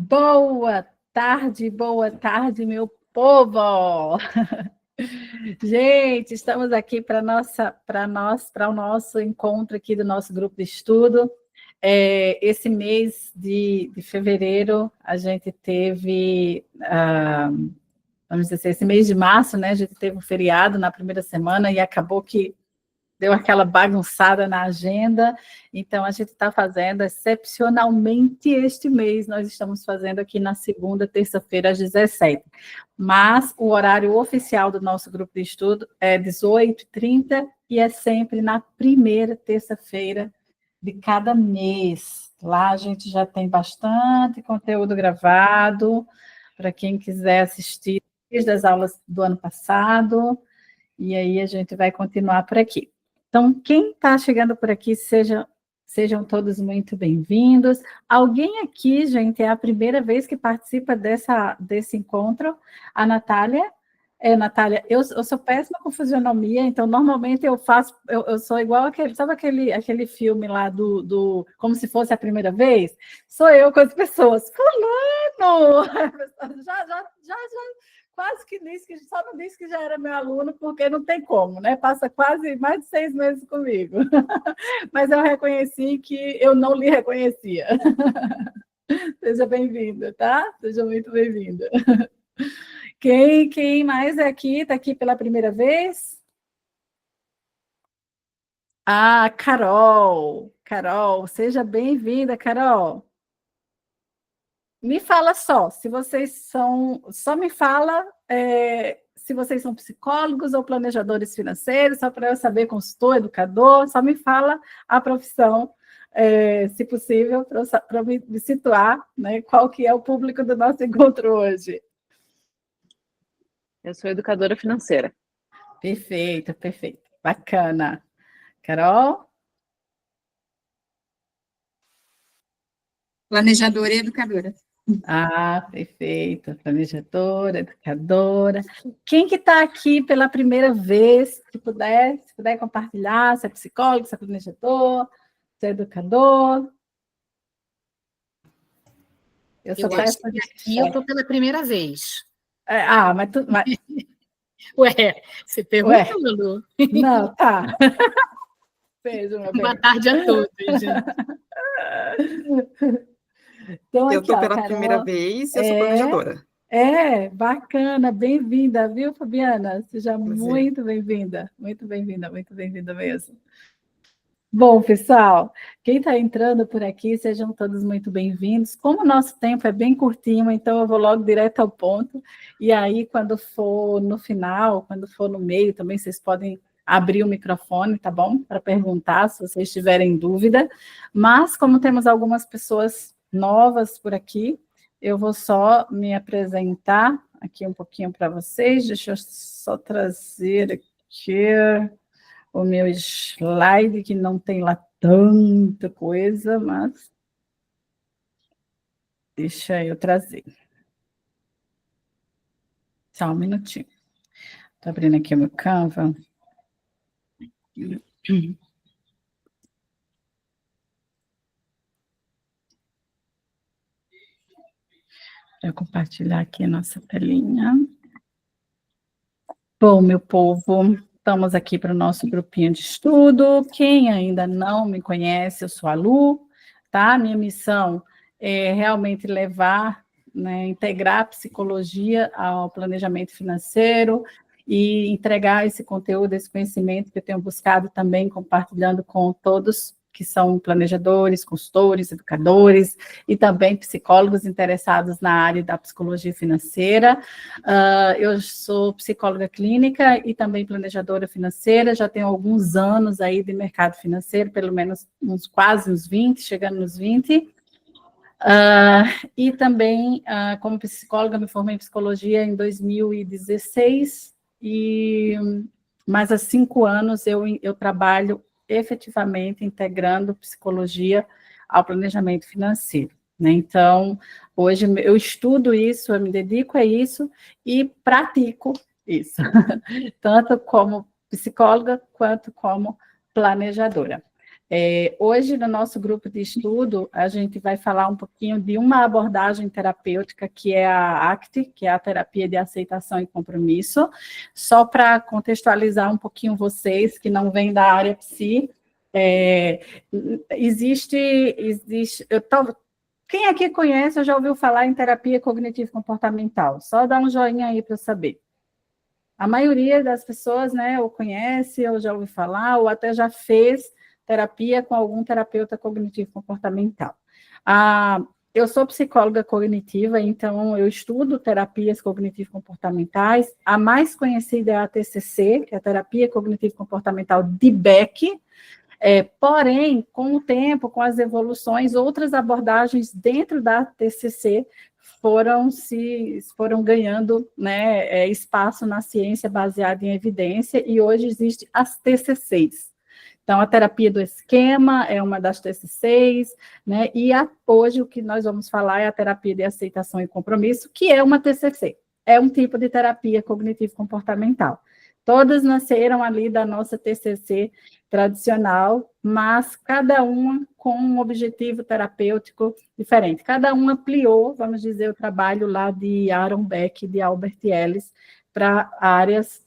Boa tarde, meu povo! Gente, estamos aqui para o nosso encontro aqui do nosso grupo de estudo. Esse mês de fevereiro, a gente teve, vamos dizer assim, esse mês de março, né? A gente teve um feriado na primeira semana e acabou que deu aquela bagunçada na agenda, então a gente está fazendo excepcionalmente este mês, nós estamos fazendo aqui na segunda, terça-feira, às 17. Mas o horário oficial do nosso grupo de estudo é 18h30 e é sempre na primeira terça-feira de cada mês. Lá a gente já tem bastante conteúdo gravado, para quem quiser assistir desde as aulas do ano passado, e aí a gente vai continuar por aqui. Então, quem está chegando por aqui, sejam todos muito bem-vindos. Alguém aqui, gente, é a primeira vez que participa desse encontro? A Natália? Natália, eu sou péssima com fisionomia, então normalmente eu sou igual sabe aquele filme lá como se fosse a primeira vez? Sou eu com as pessoas, fulano! Já quase que disse, só não disse que já era meu aluno, porque não tem como, né? Passa quase mais de 6 meses comigo. Mas eu reconheci que eu não lhe reconhecia. Seja bem-vinda, tá? Seja muito bem-vinda. Quem mais é aqui? Está aqui pela primeira vez? Carol. Carol, seja bem-vinda, Carol. Me fala se vocês são... Só me fala se vocês são psicólogos ou planejadores financeiros, só para eu saber, consultor, educador, só me fala a profissão, se possível, para me situar, né, qual que é o público do nosso encontro hoje. Eu sou educadora financeira. Perfeito. Bacana. Carol? Planejadora e educadora. Perfeito. Planejadora, educadora. Quem que está aqui pela primeira vez, se puder compartilhar, se é psicólogo, se é planejador, se é educador? Eu acho que aqui eu estou pela primeira vez. Mas... Ué, você perguntou, Lulu? Não, tá. Beijo, meu bem. Boa tarde a todos, gente. Então, eu estou pela primeira vez e eu sou planejadora. Bacana, bem-vinda, viu, Fabiana? Seja muito bem-vinda, muito bem-vinda mesmo. Bom, pessoal, quem está entrando por aqui, sejam todos muito bem-vindos. Como o nosso tempo é bem curtinho, então eu vou logo direto ao ponto, e aí, quando for no final, quando for no meio, também vocês podem abrir o microfone, tá bom? Para perguntar, se vocês tiverem dúvida. Mas, como temos algumas pessoas novas por aqui, eu vou só me apresentar aqui um pouquinho para vocês. Deixa eu só trazer aqui o meu slide, que não tem lá tanta coisa, mas deixa eu trazer. Só um minutinho. Estou abrindo aqui o meu Canva. Vou compartilhar aqui a nossa telinha. Bom, meu povo, estamos aqui para o nosso grupinho de estudo. Quem ainda não me conhece, eu sou a Lu, tá? Minha missão é realmente levar, né, integrar a psicologia ao planejamento financeiro e entregar esse conteúdo, esse conhecimento que eu tenho buscado também, compartilhando com todos que são planejadores, consultores, educadores e também psicólogos interessados na área da psicologia financeira. Eu sou psicóloga clínica e também planejadora financeira, já tenho alguns anos aí de mercado financeiro, pelo menos quase uns 20, chegando nos 20. E também, como psicóloga, me formei em psicologia em 2016, mas há 5 anos eu trabalho efetivamente integrando psicologia ao planejamento financeiro, né? Então, hoje eu estudo isso, eu me dedico a isso e pratico isso, tanto como psicóloga quanto como planejadora. Hoje, no nosso grupo de estudo, a gente vai falar um pouquinho de uma abordagem terapêutica, que é a ACT, que é a terapia de aceitação e compromisso. Só para contextualizar um pouquinho vocês, que não vêm da área psi, quem aqui conhece ou já ouviu falar em terapia cognitivo-comportamental? Só dá um joinha aí para eu saber. A maioria das pessoas, né, ou conhece, ou já ouviu falar, ou até já fez terapia com algum terapeuta cognitivo-comportamental. Eu sou psicóloga cognitiva, então eu estudo terapias cognitivo-comportamentais. A mais conhecida é a TCC, que é a terapia cognitivo-comportamental de Beck. Porém, com o tempo, com as evoluções, outras abordagens dentro da TCC foram ganhando, né, espaço na ciência baseada em evidência, e hoje existe as TCCs. Então, a terapia do esquema é uma das TCCs, né? E hoje o que nós vamos falar é a terapia de aceitação e compromisso, que é uma TCC. É um tipo de terapia cognitivo-comportamental. Todas nasceram ali da nossa TCC tradicional, mas cada uma com um objetivo terapêutico diferente. Cada uma ampliou, vamos dizer, o trabalho lá de Aaron Beck e de Albert Ellis para áreas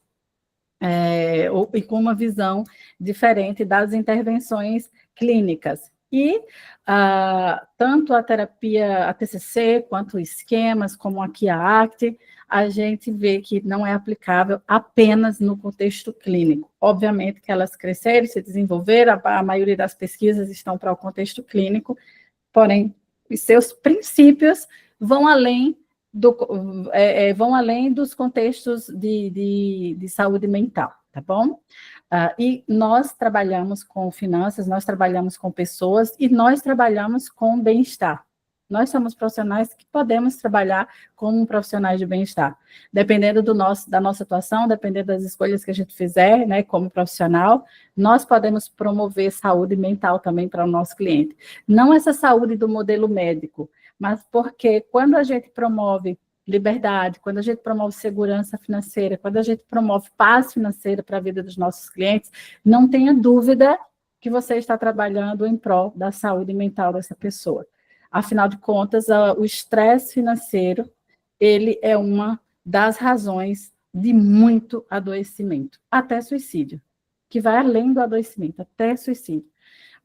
e com uma visão diferente das intervenções clínicas. E tanto a terapia, a TCC, quanto esquemas, como aqui a ACT, a gente vê que não é aplicável apenas no contexto clínico. Obviamente que elas cresceram, se desenvolveram, a maioria das pesquisas estão para o contexto clínico, porém, os seus princípios vão além dos contextos de saúde mental, tá bom? E nós trabalhamos com finanças, nós trabalhamos com pessoas e nós trabalhamos com bem-estar. Nós somos profissionais que podemos trabalhar como profissionais de bem-estar. Dependendo da nossa atuação, dependendo das escolhas que a gente fizer, né, como profissional, nós podemos promover saúde mental também para o nosso cliente. Não essa saúde do modelo médico, mas porque quando a gente promove liberdade, quando a gente promove segurança financeira, quando a gente promove paz financeira para a vida dos nossos clientes, não tenha dúvida que você está trabalhando em prol da saúde mental dessa pessoa. Afinal de contas, o estresse financeiro, ele é uma das razões de muito adoecimento, até suicídio, que vai além do adoecimento, até suicídio.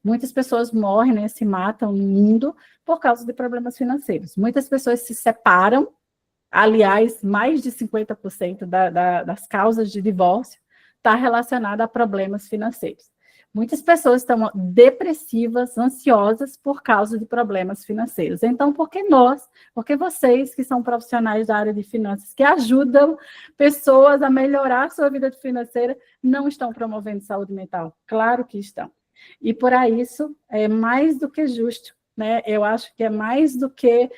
Muitas pessoas morrem, né, se matam no mundo por causa de problemas financeiros. Muitas pessoas se separam, aliás, mais de 50% das causas de divórcio está relacionada a problemas financeiros. Muitas pessoas estão depressivas, ansiosas por causa de problemas financeiros. Então, por que vocês que são profissionais da área de finanças, que ajudam pessoas a melhorar a sua vida financeira, não estão promovendo saúde mental? Claro que estão. E por isso é mais do que justo, né? Eu acho que é mais do que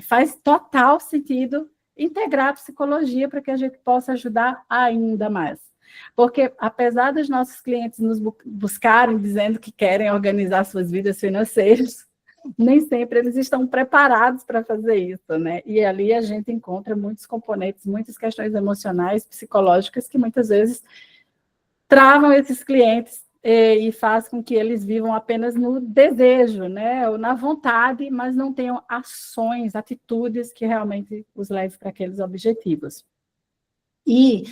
faz total sentido integrar a psicologia para que a gente possa ajudar ainda mais. Porque, apesar dos nossos clientes nos buscarem dizendo que querem organizar suas vidas financeiras, nem sempre eles estão preparados para fazer isso, né? E ali a gente encontra muitos componentes, muitas questões emocionais, psicológicas, que muitas vezes travam esses clientes e faz com que eles vivam apenas no desejo, né, ou na vontade, mas não tenham ações, atitudes que realmente os levem para aqueles objetivos. E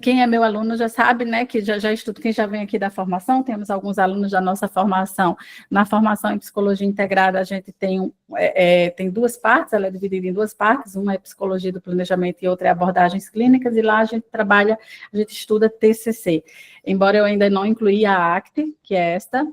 quem é meu aluno já sabe, né, que já estudo, quem já vem aqui da formação, temos alguns alunos da nossa formação. Na formação em psicologia integrada, a gente tem duas partes, ela é dividida em duas partes, uma é psicologia do planejamento e outra é abordagens clínicas, e lá a gente estuda TCC. Embora eu ainda não incluí a ACT, que é esta,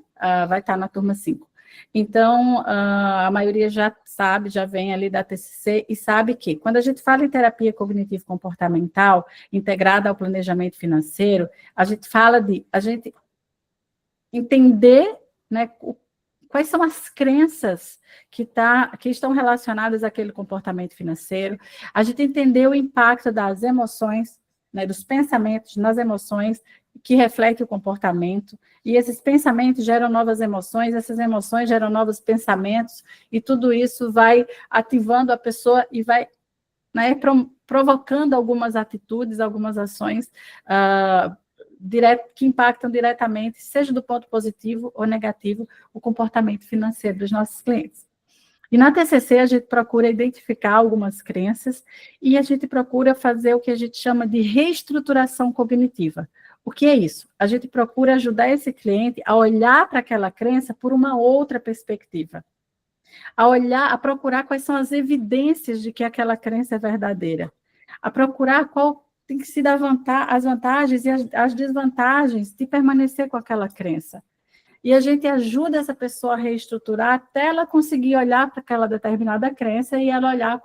vai estar na turma 5. Então, a maioria já sabe, já vem ali da TCC e sabe que, quando a gente fala em terapia cognitivo-comportamental integrada ao planejamento financeiro, a gente fala de a gente entender, né, quais são as crenças que estão relacionadas àquele comportamento financeiro, a gente entender o impacto das emoções, né, dos pensamentos nas emoções, que reflete o comportamento, e esses pensamentos geram novas emoções, essas emoções geram novos pensamentos, e tudo isso vai ativando a pessoa e vai, né, provocando algumas atitudes, algumas ações que impactam diretamente, seja do ponto positivo ou negativo, o comportamento financeiro dos nossos clientes. E na TCC, a gente procura identificar algumas crenças e a gente procura fazer o que a gente chama de reestruturação cognitiva. O que é isso? A gente procura ajudar esse cliente a olhar para aquela crença por uma outra perspectiva. A procurar quais são as evidências de que aquela crença é verdadeira. A procurar qual tem que se dar as vantagens e as desvantagens de permanecer com aquela crença. E a gente ajuda essa pessoa a reestruturar até ela conseguir olhar para aquela determinada crença e ela olhar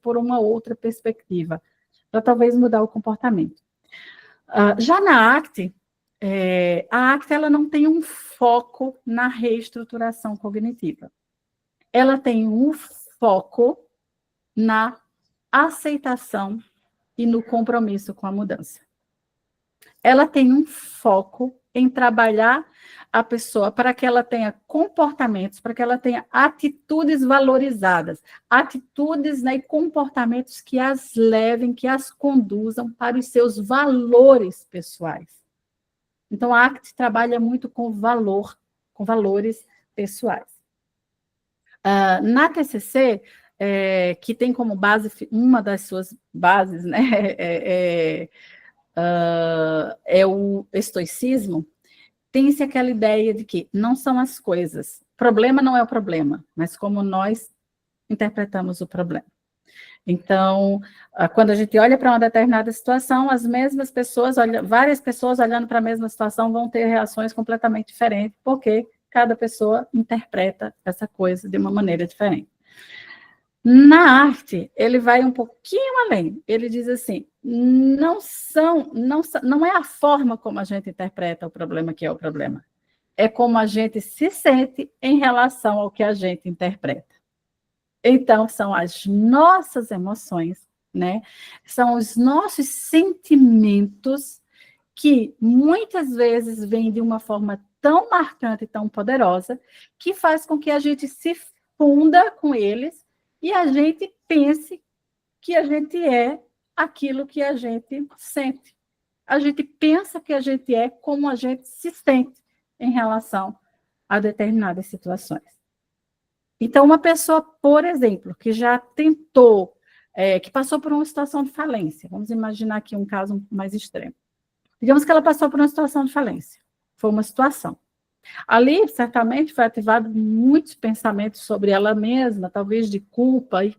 por uma outra perspectiva, para talvez mudar o comportamento. Já na ACT, a ACT ela não tem um foco na reestruturação cognitiva. Ela tem um foco na aceitação e no compromisso com a mudança. Ela tem um foco em trabalhar a pessoa para que ela tenha comportamentos, para que ela tenha atitudes valorizadas, atitudes, né, e comportamentos que as levem, que as conduzam para os seus valores pessoais. Então, a ACT trabalha muito com valores pessoais. Na TCC, que tem como base, uma das suas bases, né, é o estoicismo, tem-se aquela ideia de que não são as coisas. O problema não é o problema, mas como nós interpretamos o problema. Então, quando a gente olha para uma determinada situação, as mesmas pessoas, várias pessoas olhando para a mesma situação vão ter reações completamente diferentes, porque cada pessoa interpreta essa coisa de uma maneira diferente. Na arte, ele vai um pouquinho além. Ele diz assim, não é a forma como a gente interpreta o problema que é o problema. É como a gente se sente em relação ao que a gente interpreta. Então, são as nossas emoções, né? São os nossos sentimentos que muitas vezes vêm de uma forma tão marcante e tão poderosa que faz com que a gente se funda com eles e a gente pense que a gente é aquilo que a gente sente. A gente pensa que a gente é como a gente se sente em relação a determinadas situações. Então, uma pessoa, por exemplo, que já tentou, que passou por uma situação de falência, vamos imaginar aqui um caso mais extremo. Digamos que ela passou por uma situação de falência. Foi uma situação. Ali, certamente, foi ativado muitos pensamentos sobre ela mesma, talvez de culpa, e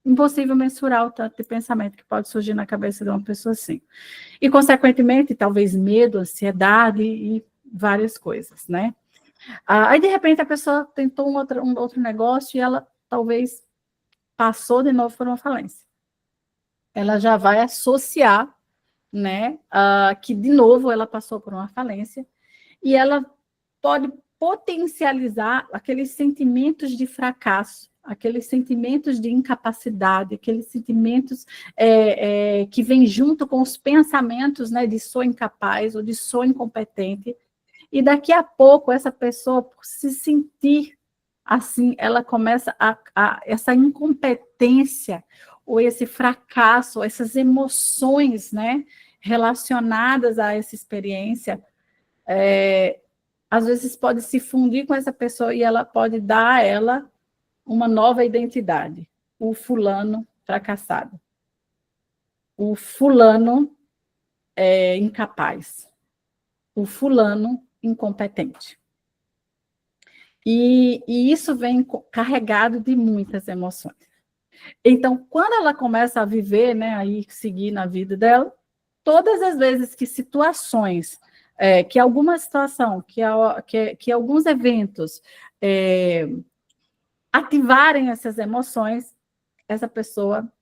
impossível mensurar o tanto de pensamento que pode surgir na cabeça de uma pessoa assim. E, consequentemente, talvez medo, ansiedade e várias coisas, né? Aí, de repente, a pessoa tentou um outro negócio e ela, talvez, passou de novo por uma falência. Ela já vai associar, né, que, de novo, ela passou por uma falência e ela pode potencializar aqueles sentimentos de fracasso, aqueles sentimentos de incapacidade, aqueles sentimentos que vêm junto com os pensamentos, né, de sou incapaz ou de sou incompetente. E daqui a pouco, essa pessoa, por se sentir assim, ela começa essa incompetência ou esse fracasso, essas emoções, né, relacionadas a essa experiência, às vezes pode se fundir com essa pessoa e ela pode dar a ela uma nova identidade. O fulano fracassado. O fulano incapaz. O fulano incompetente. E isso vem carregado de muitas emoções. Então, quando ela começa a viver, né, aí seguir na vida dela, todas as vezes que situações, que alguma situação, que alguns eventos ativarem essas emoções, essa pessoa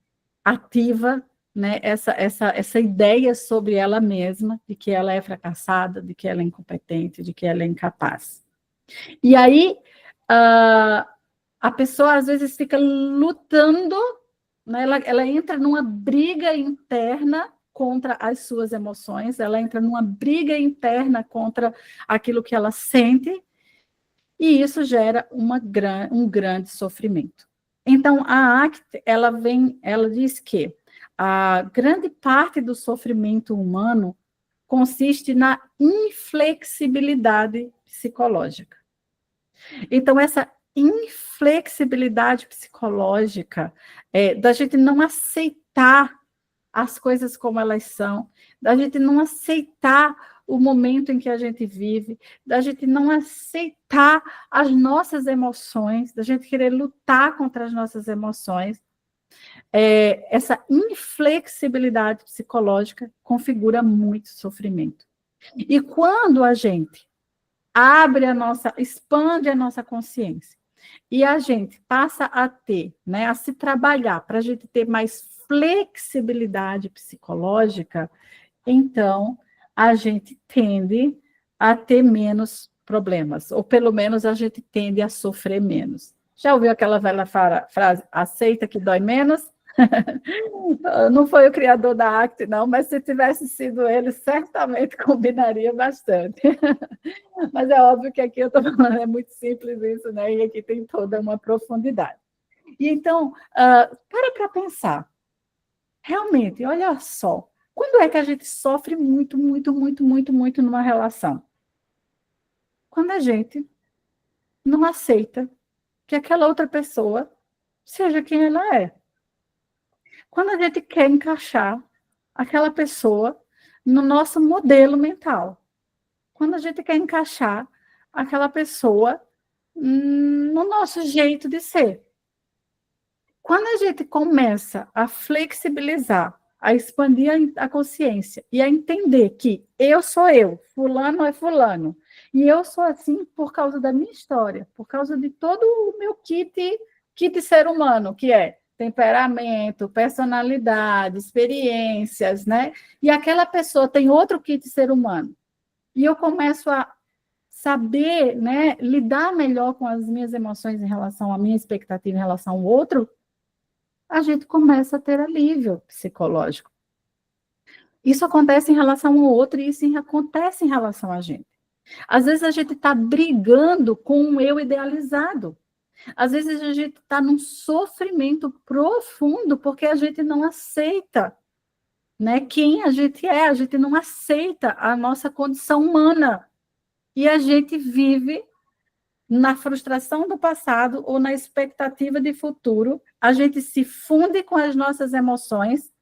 ativa, né, essa ideia sobre ela mesma, de que ela é fracassada, de que ela é incompetente, de que ela é incapaz. E aí, a pessoa, às vezes, fica lutando, né, ela entra numa briga interna contra as suas emoções, ela entra numa briga interna contra aquilo que ela sente, e isso gera um grande sofrimento. Então, a ACT, ela diz que a grande parte do sofrimento humano consiste na inflexibilidade psicológica. Então, essa inflexibilidade psicológica da gente não aceitar as coisas como elas são, da gente não aceitar o momento em que a gente vive, da gente não aceitar as nossas emoções, da gente querer lutar contra as nossas emoções. Essa inflexibilidade psicológica configura muito sofrimento. E quando a gente expande a nossa consciência e a gente passa a ter, né, a se trabalhar para a gente ter mais flexibilidade psicológica, então a gente tende a ter menos problemas, ou pelo menos a gente tende a sofrer menos. Já ouviu aquela velha frase, aceita que dói menos? Não foi o criador da ACT, não, mas se tivesse sido ele, certamente combinaria bastante. Mas é óbvio que aqui eu estou falando, é muito simples isso, né? E aqui tem toda uma profundidade. E então, para pensar. Realmente, olha só, quando é que a gente sofre muito, muito, muito, muito, muito numa relação? Quando a gente não aceita que aquela outra pessoa seja quem ela é. Quando a gente quer encaixar aquela pessoa no nosso modelo mental. Quando a gente quer encaixar aquela pessoa no nosso jeito de ser. Quando a gente começa a flexibilizar, a expandir a consciência e a entender que eu sou eu, fulano é fulano, e eu sou assim por causa da minha história, por causa de todo o meu kit ser humano, que é temperamento, personalidade, experiências, né? E aquela pessoa tem outro kit ser humano. E eu começo a saber, né, lidar melhor com as minhas emoções em relação à minha expectativa em relação ao outro, a gente começa a ter alívio psicológico. Isso acontece em relação ao outro e isso acontece em relação a gente. Às vezes a gente está brigando com um eu idealizado. Às vezes a gente está num sofrimento profundo porque a gente não aceita, né, quem a gente não aceita a nossa condição humana. E a gente vive na frustração do passado ou na expectativa de futuro, a gente se funde com as nossas emoções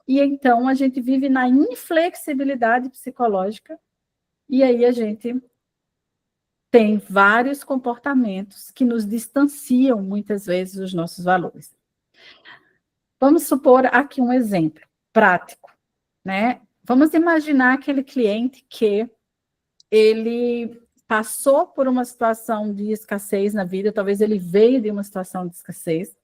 e então a gente vive na inflexibilidade psicológica e aí a gente tem vários comportamentos que nos distanciam muitas vezes dos nossos valores. Vamos supor aqui um exemplo prático, né? Vamos imaginar aquele cliente que ele passou por uma situação de escassez na vida, talvez ele veio de uma situação de escassez,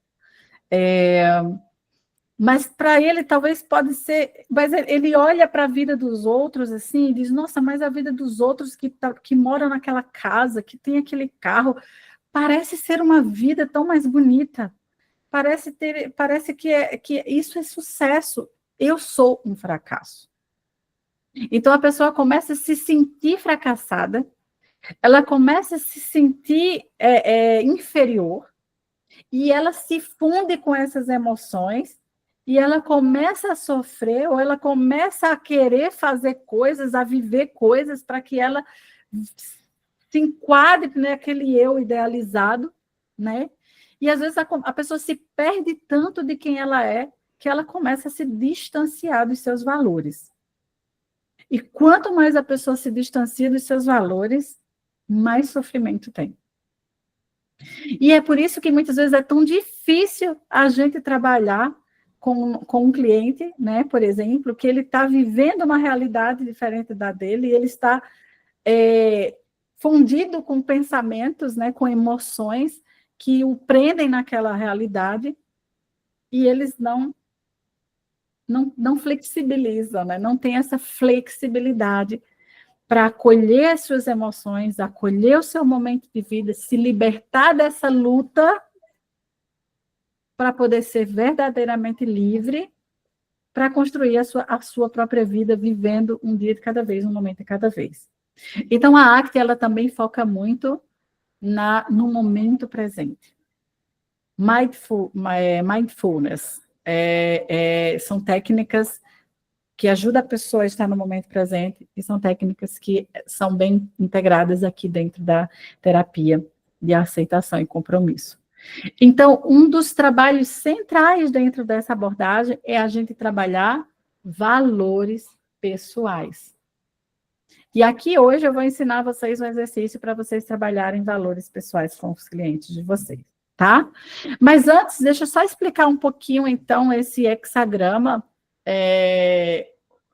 mas para ele talvez pode ser, mas ele olha para a vida dos outros assim e diz, nossa, mas a vida dos outros que moram naquela casa, que tem aquele carro, parece ser uma vida tão mais bonita, parece que isso é sucesso, eu sou um fracasso. Então a pessoa começa a se sentir fracassada, ela começa a se sentir inferior e ela se funde com essas emoções e ela começa a sofrer ou ela começa a querer fazer coisas, a viver coisas para que ela se enquadre naquele eu idealizado, né? E às vezes a pessoa se perde tanto de quem ela é que ela começa a se distanciar dos seus valores. E quanto mais a pessoa se distancia dos seus valores, mais sofrimento tem. E é por isso que muitas vezes é tão difícil a gente trabalhar com um cliente, né, por exemplo, que ele está vivendo uma realidade diferente da dele, e ele está fundido com pensamentos, né, com emoções que o prendem naquela realidade, e eles não flexibilizam, né, não tem essa flexibilidade para acolher as suas emoções, acolher o seu momento de vida, se libertar dessa luta para poder ser verdadeiramente livre, para construir a sua própria vida, vivendo um dia de cada vez, um momento de cada vez. Então, a ACT, ela também foca muito no momento presente. Mindfulness são técnicas que ajuda a pessoa a estar no momento presente, e são técnicas que são bem integradas aqui dentro da terapia de aceitação e compromisso. Então, um dos trabalhos centrais dentro dessa abordagem é a gente trabalhar valores pessoais. E aqui hoje eu vou ensinar vocês um exercício para vocês trabalharem valores pessoais com os clientes de vocês, tá? Mas antes, deixa eu só explicar um pouquinho, então, esse hexagrama,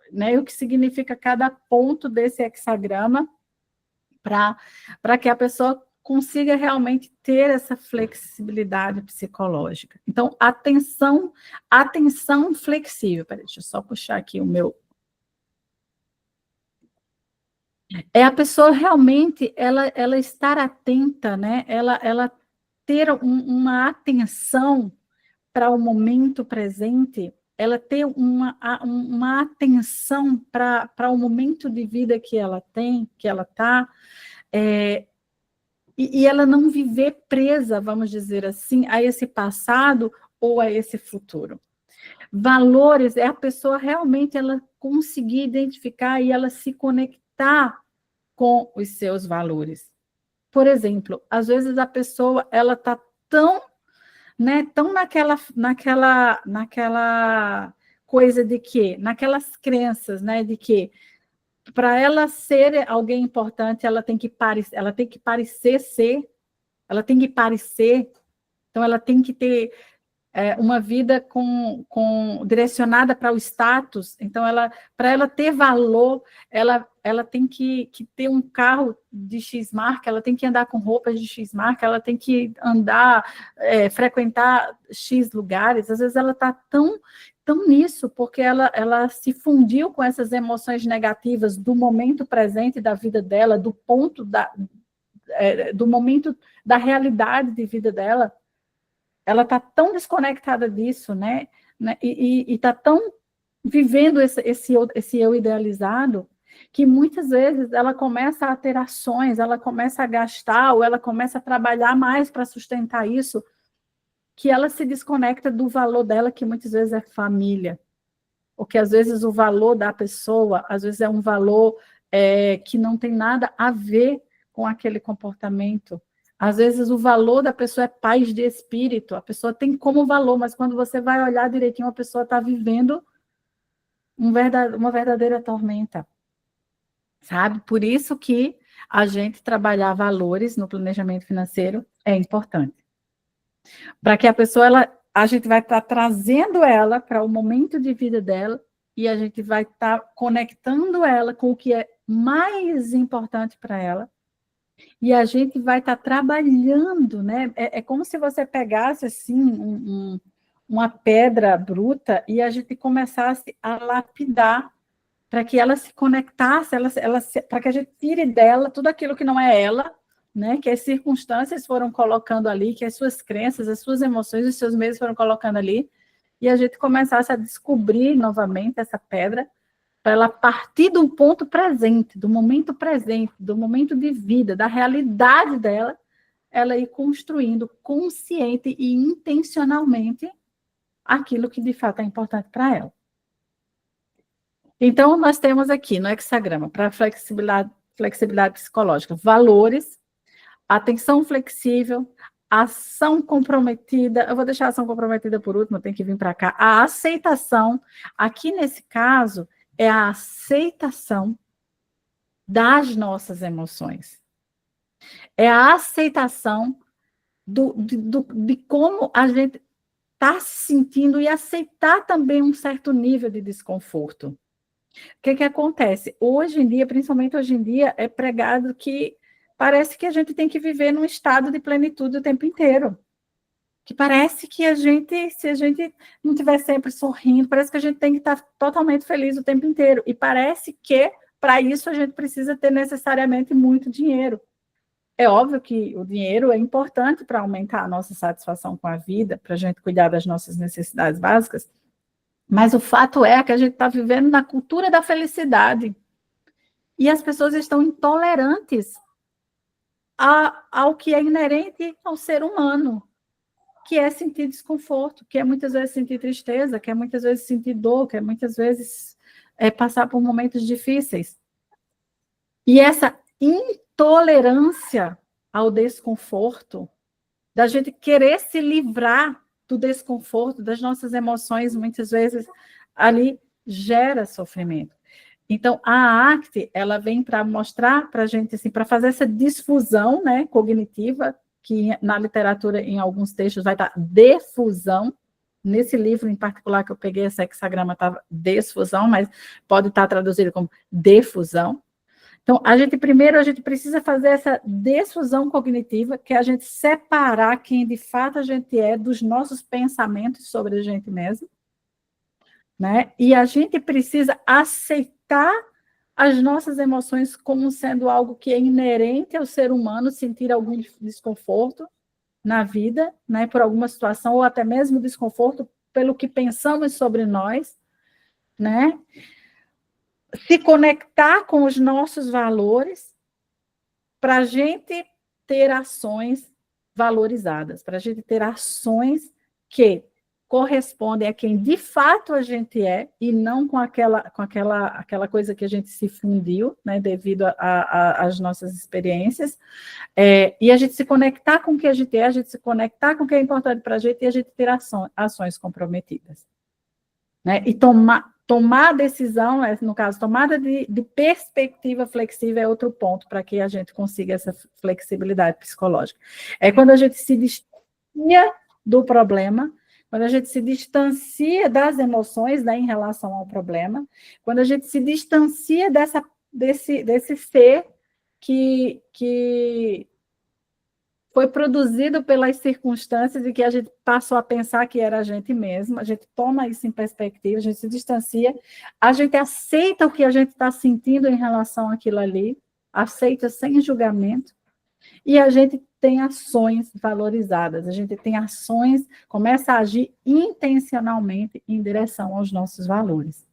né, o que significa cada ponto desse hexagrama, para que a pessoa consiga realmente ter essa flexibilidade psicológica. Então, atenção flexível. Peraí, deixa eu só puxar aqui o meu. É a pessoa realmente, ela estar atenta, né? Ela ter uma atenção para o momento presente, ela ter uma atenção para o momento de vida que ela tem, que ela está, e ela não viver presa, vamos dizer assim, a esse passado ou a esse futuro. Valores é a pessoa realmente ela conseguir identificar e ela se conectar com os seus valores. Por exemplo, às vezes a pessoa ela está tão, né, tão naquela coisa de que, naquelas crenças, né, de que para ela ser alguém importante, ela tem que parecer ser, então ela tem que ter uma vida direcionada para o status. Então, para ela ter valor, ela tem que ter um carro de X marca, ela tem que andar com roupas de X marca, ela tem que andar, frequentar X lugares. Às vezes ela está tão nisso, porque ela se fundiu com essas emoções negativas do momento presente da vida dela, do momento da realidade de vida dela. Ela está tão desconectada disso, né? E está tão vivendo esse eu idealizado, que muitas vezes ela começa a ter ações, ela começa a gastar, ou ela começa a trabalhar mais para sustentar isso, que ela se desconecta do valor dela, que muitas vezes é família. Ou que às vezes o valor da pessoa, às vezes é um valor que não tem nada a ver com aquele comportamento. Às vezes o valor da pessoa é paz de espírito, a pessoa tem como valor, mas quando você vai olhar direitinho, a pessoa está vivendo uma verdadeira tormenta, sabe? Por isso que a gente trabalhar valores no planejamento financeiro é importante. Para que a pessoa, a gente vai estar trazendo ela para o momento de vida dela e a gente vai estar conectando ela com o que é mais importante para ela. E a gente vai estar trabalhando, né? É como se você pegasse assim uma pedra bruta e a gente começasse a lapidar para que ela se conectasse, para que a gente tire dela tudo aquilo que não é ela, né? Que as circunstâncias foram colocando ali, que as suas crenças, as suas emoções, os seus medos foram colocando ali, e a gente começasse a descobrir novamente essa pedra, para ela partir de um ponto presente, do momento de vida, da realidade dela, ela ir construindo consciente e intencionalmente aquilo que de fato é importante para ela. Então, nós temos aqui no hexagrama, para flexibilidade psicológica, valores, atenção flexível, ação comprometida, eu vou deixar a ação comprometida por último, tem que vir para cá, a aceitação, aqui nesse caso, é a aceitação das nossas emoções. É a aceitação de como a gente está se sentindo e aceitar também um certo nível de desconforto. O que acontece? Hoje em dia, principalmente hoje em dia, é pregado que parece que a gente tem que viver num estado de plenitude o tempo inteiro. Que parece que se a gente não estiver sempre sorrindo, parece que a gente tem que estar totalmente feliz o tempo inteiro. E parece que, para isso, a gente precisa ter necessariamente muito dinheiro. É óbvio que o dinheiro é importante para aumentar a nossa satisfação com a vida, para a gente cuidar das nossas necessidades básicas, mas o fato é que a gente está vivendo na cultura da felicidade. E as pessoas estão intolerantes ao que é inerente ao ser humano, que é sentir desconforto, que é muitas vezes sentir tristeza, que é muitas vezes sentir dor, que é muitas vezes passar por momentos difíceis. E essa intolerância ao desconforto, da gente querer se livrar do desconforto, das nossas emoções, muitas vezes, ali gera sofrimento. Então, a ACT, ela vem para mostrar para a gente, assim, para fazer essa difusão, né, cognitiva, que na literatura, em alguns textos, vai estar defusão. Nesse livro em particular que eu peguei, esse hexagrama estava desfusão, mas pode estar traduzido como defusão. Então, primeiro, a gente precisa fazer essa desfusão cognitiva, que é a gente separar quem de fato a gente é dos nossos pensamentos sobre a gente mesmo, né? E a gente precisa aceitar as nossas emoções como sendo algo que é inerente ao ser humano, sentir algum desconforto na vida, né, por alguma situação, ou até mesmo desconforto pelo que pensamos sobre nós, né? Se conectar com os nossos valores para a gente ter ações valorizadas, para a gente ter ações que correspondem a quem de fato a gente é e não com aquela coisa que a gente se fundiu, né, devido às nossas experiências, e a gente se conectar com o que a gente é, a gente se conectar com o que é importante para a gente e a gente ter ações comprometidas. Né? E tomar a decisão, no caso, tomada de perspectiva flexível é outro ponto para que a gente consiga essa flexibilidade psicológica. É quando a gente se distancia do problema, quando a gente se distancia das emoções, né, em relação ao problema, quando a gente se distancia desse ser que foi produzido pelas circunstâncias e que a gente passou a pensar que era a gente mesmo, a gente toma isso em perspectiva, a gente se distancia, a gente aceita o que a gente está sentindo em relação àquilo ali, aceita sem julgamento, e a gente tem ações valorizadas, a gente tem ações, começa a agir intencionalmente em direção aos nossos valores.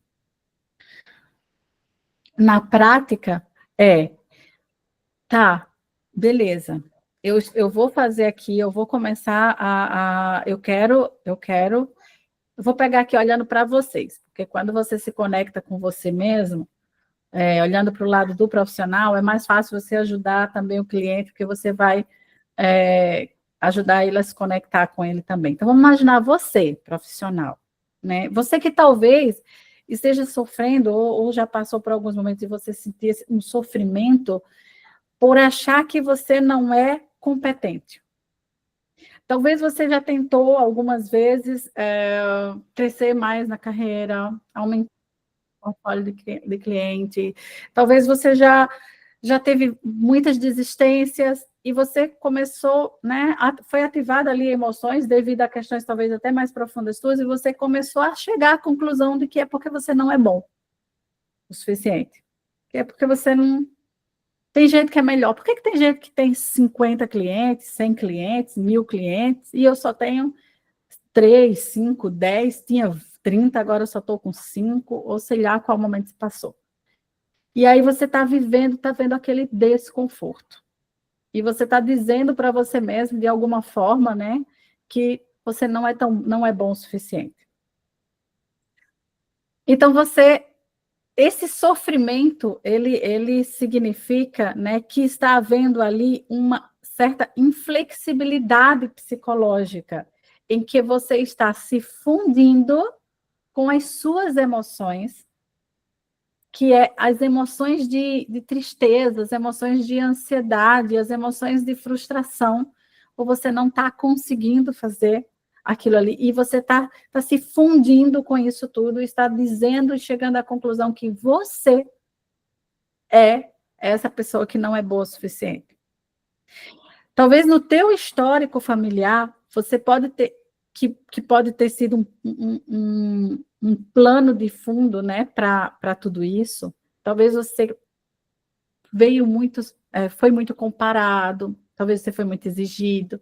Na prática, tá, beleza, eu vou fazer aqui, eu vou começar eu vou pegar aqui olhando para vocês, porque quando você se conecta com você mesmo, olhando para o lado do profissional, é mais fácil você ajudar também o cliente, porque você vai ajudar ele a se conectar com ele também. Então, vamos imaginar você, profissional, né? Você que talvez esteja sofrendo ou já passou por alguns momentos e você sentir um sofrimento por achar que você não é competente. Talvez você já tentou algumas vezes crescer mais na carreira, aumentar o portfólio de cliente. Talvez você já teve muitas desistências e você começou, né, foi ativada ali emoções devido a questões talvez até mais profundas suas e você começou a chegar à conclusão de que é porque você não é bom o suficiente. Que é porque você não... Tem gente que é melhor. Por que tem gente que tem 50 clientes, 100 clientes, 1000 clientes, e eu só tenho 3, 5, 10, tinha 30, agora eu só estou com 5, ou sei lá qual momento se passou. E aí você está vendo aquele desconforto. E você está dizendo para você mesmo, de alguma forma, né, que você não é bom o suficiente. Então, esse sofrimento, ele significa, né, que está havendo ali uma certa inflexibilidade psicológica, em que você está se fundindo com as suas emoções, que é as emoções de tristeza, as emoções de ansiedade, as emoções de frustração, ou você não está conseguindo fazer aquilo ali, e você está se fundindo com isso tudo, está dizendo e chegando à conclusão que você é essa pessoa que não é boa o suficiente. Talvez no teu histórico familiar, você pode ter, que pode ter sido um plano de fundo, né, para tudo isso. Talvez você foi muito comparado, talvez você foi muito exigido.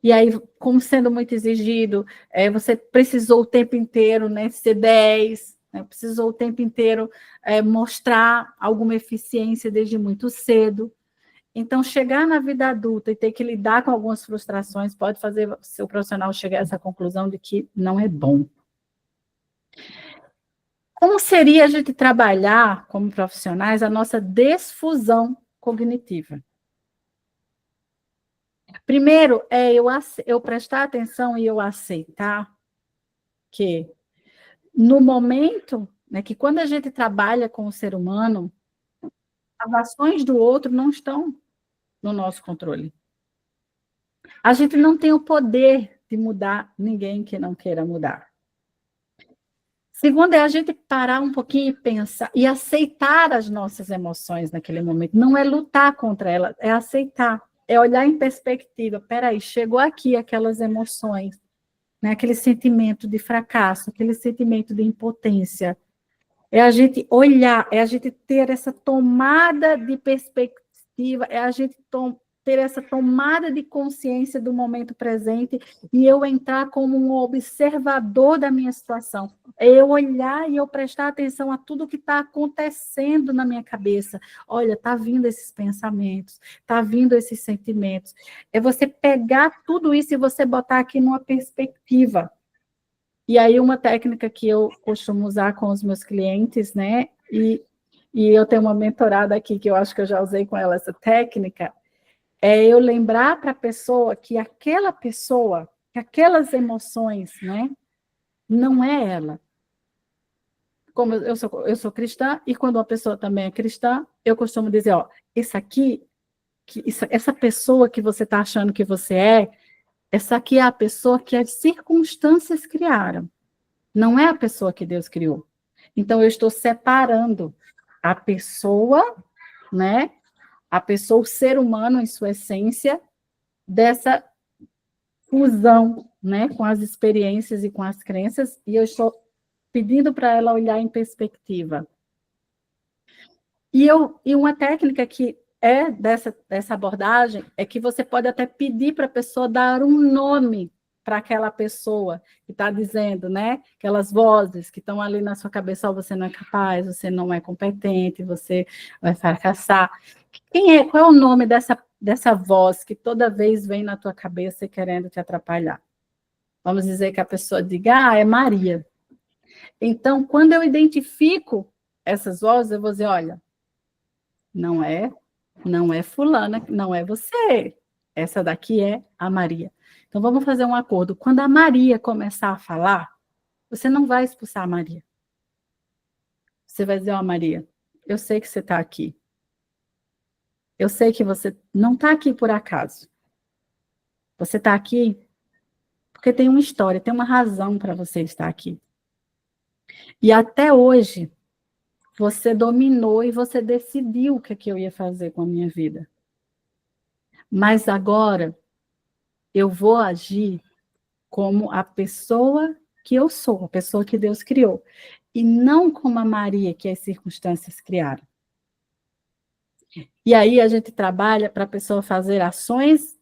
E aí, como sendo muito exigido, você precisou o tempo inteiro, né, ser 10, né, precisou o tempo inteiro mostrar alguma eficiência desde muito cedo. Então, chegar na vida adulta e ter que lidar com algumas frustrações pode fazer o seu profissional chegar a essa conclusão de que não é bom. Como seria a gente trabalhar, como profissionais, a nossa desfusão cognitiva? Primeiro, eu prestar atenção e eu aceitar que, no momento, né, que quando a gente trabalha com o ser humano, as ações do outro não estão no nosso controle. A gente não tem o poder de mudar ninguém que não queira mudar. Segundo, é a gente parar um pouquinho e pensar, e aceitar as nossas emoções naquele momento. Não é lutar contra elas, é aceitar. É olhar em perspectiva. Peraí, chegou aqui aquelas emoções, né? Aquele sentimento de fracasso, aquele sentimento de impotência. É a gente olhar, é a gente ter essa tomada de perspectiva, é a gente ter essa tomada de consciência do momento presente e eu entrar como um observador da minha situação. É eu olhar e eu prestar atenção a tudo que está acontecendo na minha cabeça. Olha, está vindo esses pensamentos, está vindo esses sentimentos. É você pegar tudo isso e você botar aqui numa perspectiva. E aí, uma técnica que eu costumo usar com os meus clientes, né? E eu tenho uma mentorada aqui que eu acho que eu já usei com ela essa técnica, é eu lembrar para a pessoa que aquela pessoa, que aquelas emoções, né? Não é ela. Como eu sou cristã, e quando uma pessoa também é cristã, eu costumo dizer, ó, essa pessoa que você está achando que você é, essa aqui é a pessoa que as circunstâncias criaram. Não é a pessoa que Deus criou. Então, eu estou separando a pessoa, né? A pessoa, o ser humano em sua essência, dessa fusão, né? Com as experiências e com as crenças, e eu estou pedindo para ela olhar em perspectiva. E uma técnica que é dessa abordagem é que você pode até pedir para a pessoa dar um nome para aquela pessoa que está dizendo, né? Aquelas vozes que estão ali na sua cabeça, oh, você não é capaz, você não é competente, você vai fracassar. Qual é o nome dessa voz que toda vez vem na tua cabeça querendo te atrapalhar? Vamos dizer que a pessoa diga, é Maria. Então, quando eu identifico essas vozes, eu vou dizer, olha, não é fulana, não é você. Essa daqui é a Maria. Então, vamos fazer um acordo. Quando a Maria começar a falar, você não vai expulsar a Maria. Você vai dizer, ó, Maria, eu sei que você está aqui. Eu sei que você não está aqui por acaso. Você está aqui porque tem uma história, tem uma razão para você estar aqui. E até hoje, você dominou e você decidiu o que eu ia fazer com a minha vida. Mas agora, eu vou agir como a pessoa que eu sou, a pessoa que Deus criou. E não como a Maria que as circunstâncias criaram. E aí a gente trabalha para a pessoa fazer ações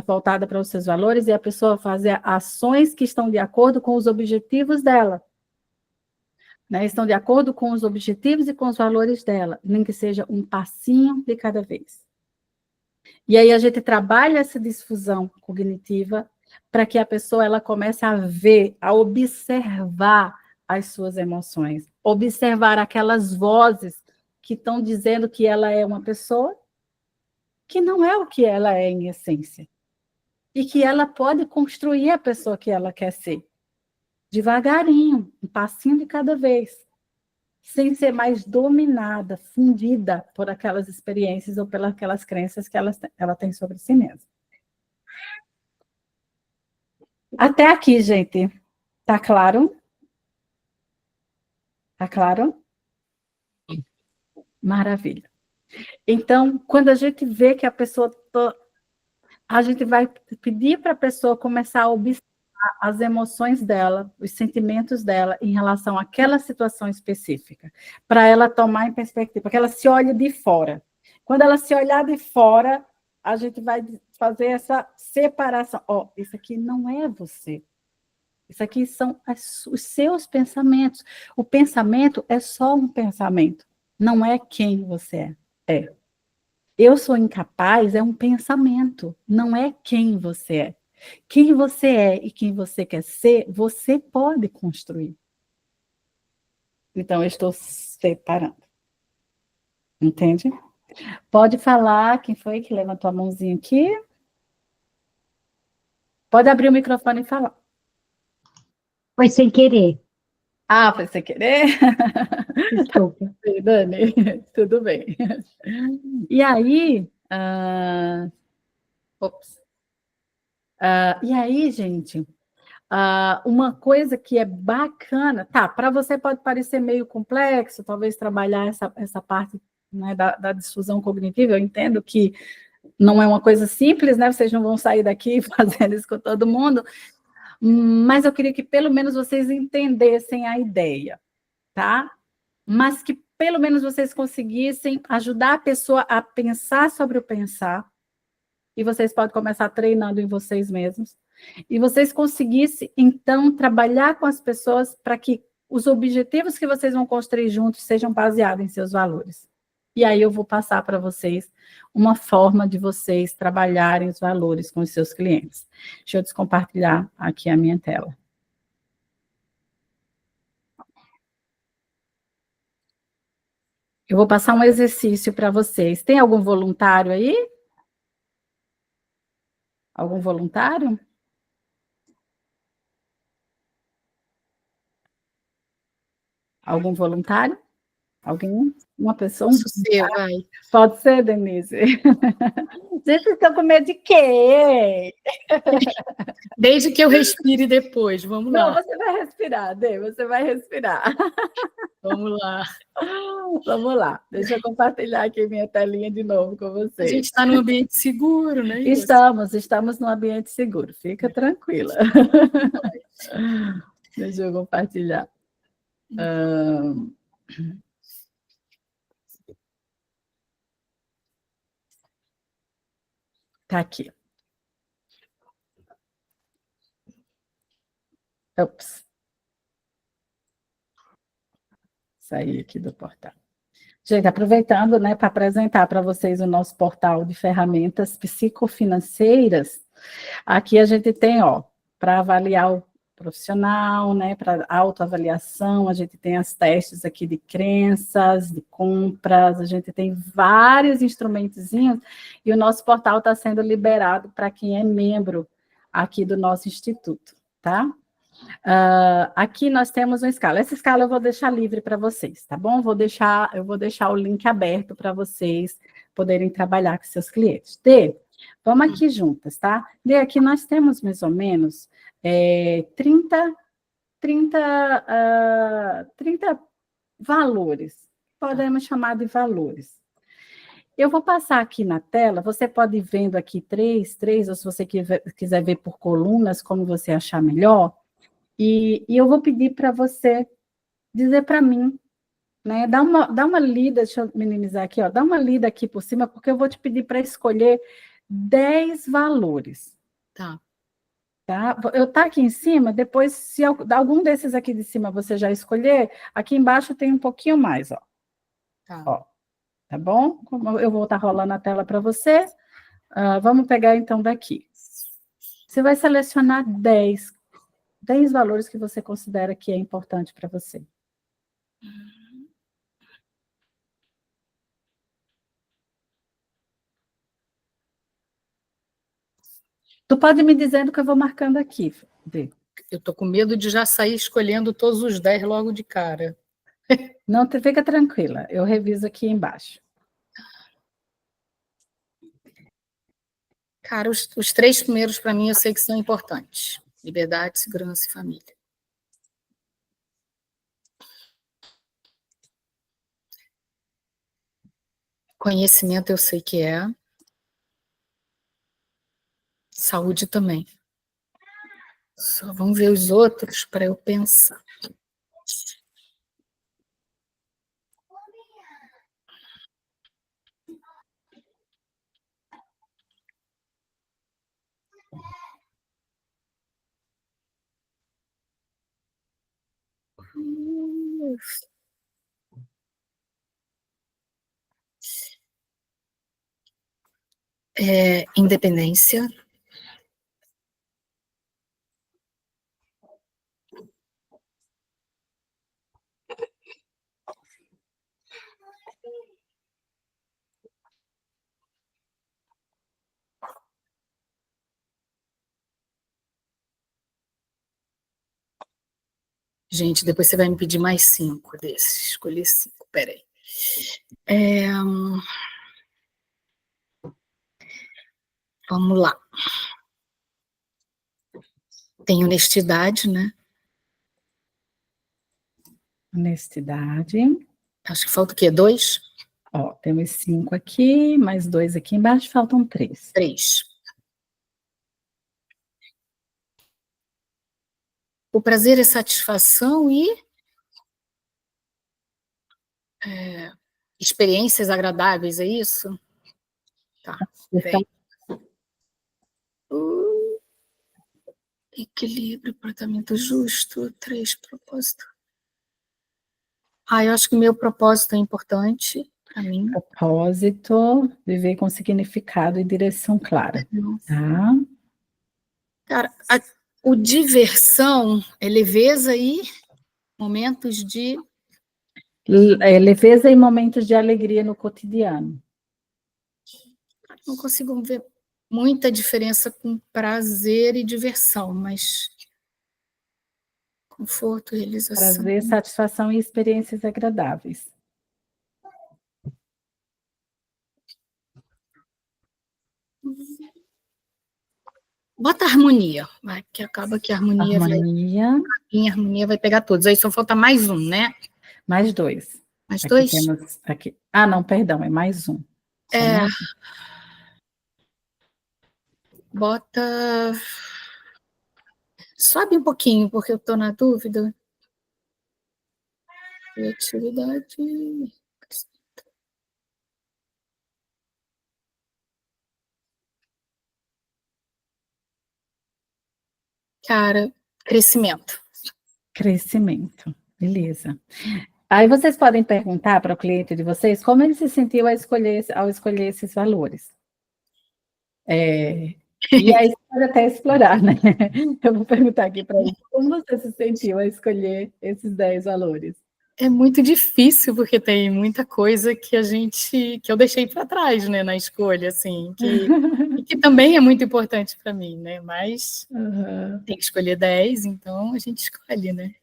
voltadas para os seus valores e a pessoa fazer ações que estão de acordo com os objetivos dela. Né? Estão de acordo com os objetivos e com os valores dela, nem que seja um passinho de cada vez. E aí a gente trabalha essa difusão cognitiva para que a pessoa ela comece a ver, a observar as suas emoções, observar aquelas vozes que estão dizendo que ela é uma pessoa que não é o que ela é em essência. E que ela pode construir a pessoa que ela quer ser. Devagarinho, um passinho de cada vez. Sem ser mais dominada, fundida por aquelas experiências ou pelas aquelas crenças que ela tem sobre si mesma. Até aqui, gente. Tá claro? Tá claro? Maravilha. Então, quando a gente vê que a pessoa... A gente vai pedir para a pessoa começar a observar as emoções dela, os sentimentos dela em relação àquela situação específica, para ela tomar em perspectiva, para que ela se olhe de fora. Quando ela se olhar de fora, a gente vai fazer essa separação. Ó, isso aqui não é você. Isso aqui são os seus pensamentos. O pensamento é só um pensamento, não é quem você é. Eu sou incapaz é um pensamento, não é quem você é. Quem você é e quem você quer ser, você pode construir. Então, eu estou separando. Entende? Pode falar, quem foi que levantou a mãozinha aqui? Pode abrir o microfone e falar. Foi sem querer. Ah, foi sem querer? Desculpa. Dani, tudo bem. E aí, ops. E aí, gente, uma coisa que é bacana, tá, para você pode parecer meio complexo, talvez trabalhar essa parte, né, da difusão cognitiva, eu entendo que não é uma coisa simples, né, vocês não vão sair daqui fazendo isso com todo mundo, mas eu queria que pelo menos vocês entendessem a ideia, tá? Mas que pelo menos vocês conseguissem ajudar a pessoa a pensar sobre o pensar, e vocês podem começar treinando em vocês mesmos, e vocês conseguissem, então, trabalhar com as pessoas para que os objetivos que vocês vão construir juntos sejam baseados em seus valores. E aí eu vou passar para vocês uma forma de vocês trabalharem os valores com os seus clientes. Deixa eu descompartilhar aqui a minha tela. Eu vou passar um exercício para vocês. Tem algum voluntário aí? Algum voluntário? Algum voluntário? Alguém? Uma pessoa? Posso ser, vai. Pode ser, Denise. Vocês estão com medo de quê? Desde que eu respire depois, vamos Não, lá. você vai respirar, Dê, você vai respirar. Vamos lá. Vamos lá, deixa eu compartilhar aqui minha telinha de novo com vocês. A gente está num ambiente seguro, né? Estamos num ambiente seguro, fica tranquila. Deixa eu compartilhar. Tá aqui. Ops. Saí aqui do portal. Gente, aproveitando, né, para apresentar para vocês o nosso portal de ferramentas psicofinanceiras, aqui a gente tem, ó, para avaliar o profissional, né, para autoavaliação, a gente tem as testes aqui de crenças, de compras, a gente tem vários instrumentozinhos, e o nosso portal está sendo liberado para quem é membro aqui do nosso instituto, tá? Aqui nós temos uma escala. Essa escala eu vou deixar livre para vocês, tá bom? Eu vou deixar o link aberto para vocês poderem trabalhar com seus clientes. Dê, vamos aqui juntas, tá? Dê, aqui nós temos mais ou menos 30 valores. Podemos chamar de valores. Eu vou passar aqui na tela, você pode ir vendo aqui três, ou se você quiser ver por colunas, como você achar melhor. E eu vou pedir para você dizer para mim, né? Dá uma lida, deixa eu minimizar aqui, ó, dá uma lida aqui por cima, porque eu vou te pedir para escolher 10 valores. Tá. Eu tá aqui em cima, depois, se algum desses aqui de cima você já escolher, aqui embaixo tem um pouquinho mais, ó. Tá. Ó, tá bom? Eu vou estar rolando a tela para você. Vamos pegar então daqui. Você vai selecionar 10 valores que você considera que é importante para você. Tu pode me dizendo que eu vou marcando aqui, Dê. Eu estou com medo de já sair escolhendo todos os 10 logo de cara. Não, fica tranquila, eu reviso aqui embaixo. Cara, os 3 primeiros para mim eu sei que são importantes. Liberdade, segurança e família. Conhecimento eu sei que é. Saúde também. Só vamos ver os outros para eu pensar. Independência. Gente, depois você vai me pedir mais 5 desses. Escolhi 5, peraí. Vamos lá. Tem honestidade, né? Honestidade. Acho que falta o quê? 2? Ó, temos 5 aqui, mais 2 aqui embaixo, faltam 3. 3. O prazer é satisfação e experiências agradáveis, é isso? Tá. Bem. Equilíbrio, tratamento justo, 3, propósito. Eu acho que o meu propósito é importante para mim. Propósito, viver com significado e direção clara. Tá? Cara, o diversão é leveza e momentos de... Leveza e momentos de alegria no cotidiano. Não consigo ver muita diferença com prazer e diversão, mas conforto, realização. Prazer, satisfação e experiências agradáveis. Bota harmonia, vai, que acaba que a harmonia vai pegar todos. Aí só falta mais um, né? Mais 2. Mais aqui 2? Temos aqui. Não, perdão, é mais um. Bota... Sobe um pouquinho, porque eu estou na dúvida. Criatividade... Cara, crescimento. Crescimento, beleza. Aí vocês podem perguntar para o cliente de vocês como ele se sentiu ao escolher esses valores. E aí você pode até explorar, né? Eu vou perguntar aqui para ele, como você se sentiu ao escolher esses 10 valores? É muito difícil, porque tem muita coisa que eu deixei para trás, né, na escolha, assim, que também é muito importante para mim, né, mas tem que escolher 10, então a gente escolhe, né?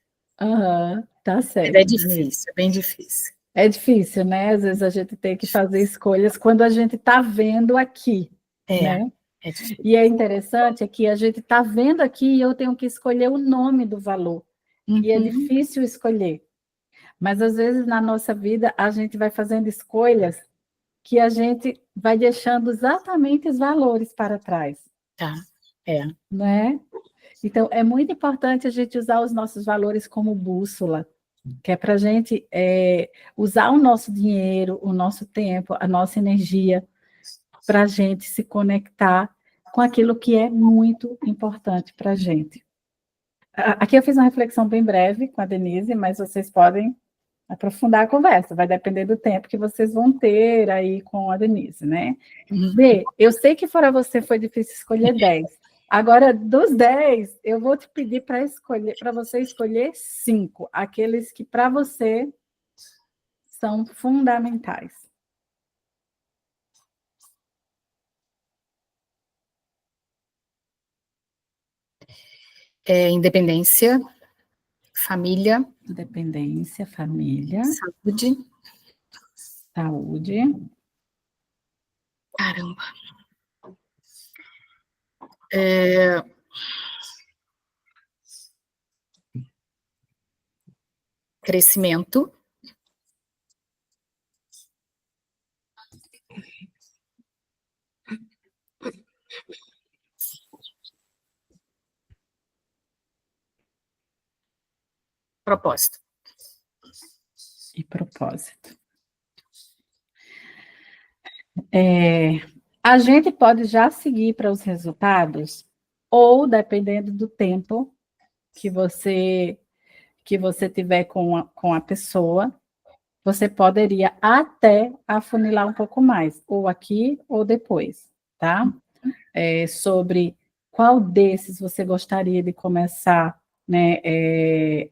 Tá certo. É difícil, é bem difícil. É difícil, né? Às vezes a gente tem que fazer escolhas quando a gente está vendo aqui, né? É difícil. E é interessante que a gente está vendo aqui e eu tenho que escolher o nome do valor. E é difícil escolher. Mas, às vezes, na nossa vida, a gente vai fazendo escolhas que a gente vai deixando exatamente os valores para trás. Né? Então, é muito importante a gente usar os nossos valores como bússola, que é para a gente usar o nosso dinheiro, o nosso tempo, a nossa energia, para a gente se conectar com aquilo que é muito importante para a gente. Aqui eu fiz uma reflexão bem breve com a Denise, mas vocês podem aprofundar a conversa, vai depender do tempo que vocês vão ter aí com a Denise, né? B, eu sei que para você foi difícil escolher 10. Agora, dos 10, eu vou te pedir para você escolher 5, aqueles que para você são fundamentais. Independência, família. Independência, família. Saúde. Saúde. Caramba. Crescimento. Propósito. E propósito. A gente pode já seguir para os resultados, ou dependendo do tempo que você tiver com a pessoa, você poderia até afunilar um pouco mais, ou aqui ou depois, tá? Sobre qual desses você gostaria de começar, né,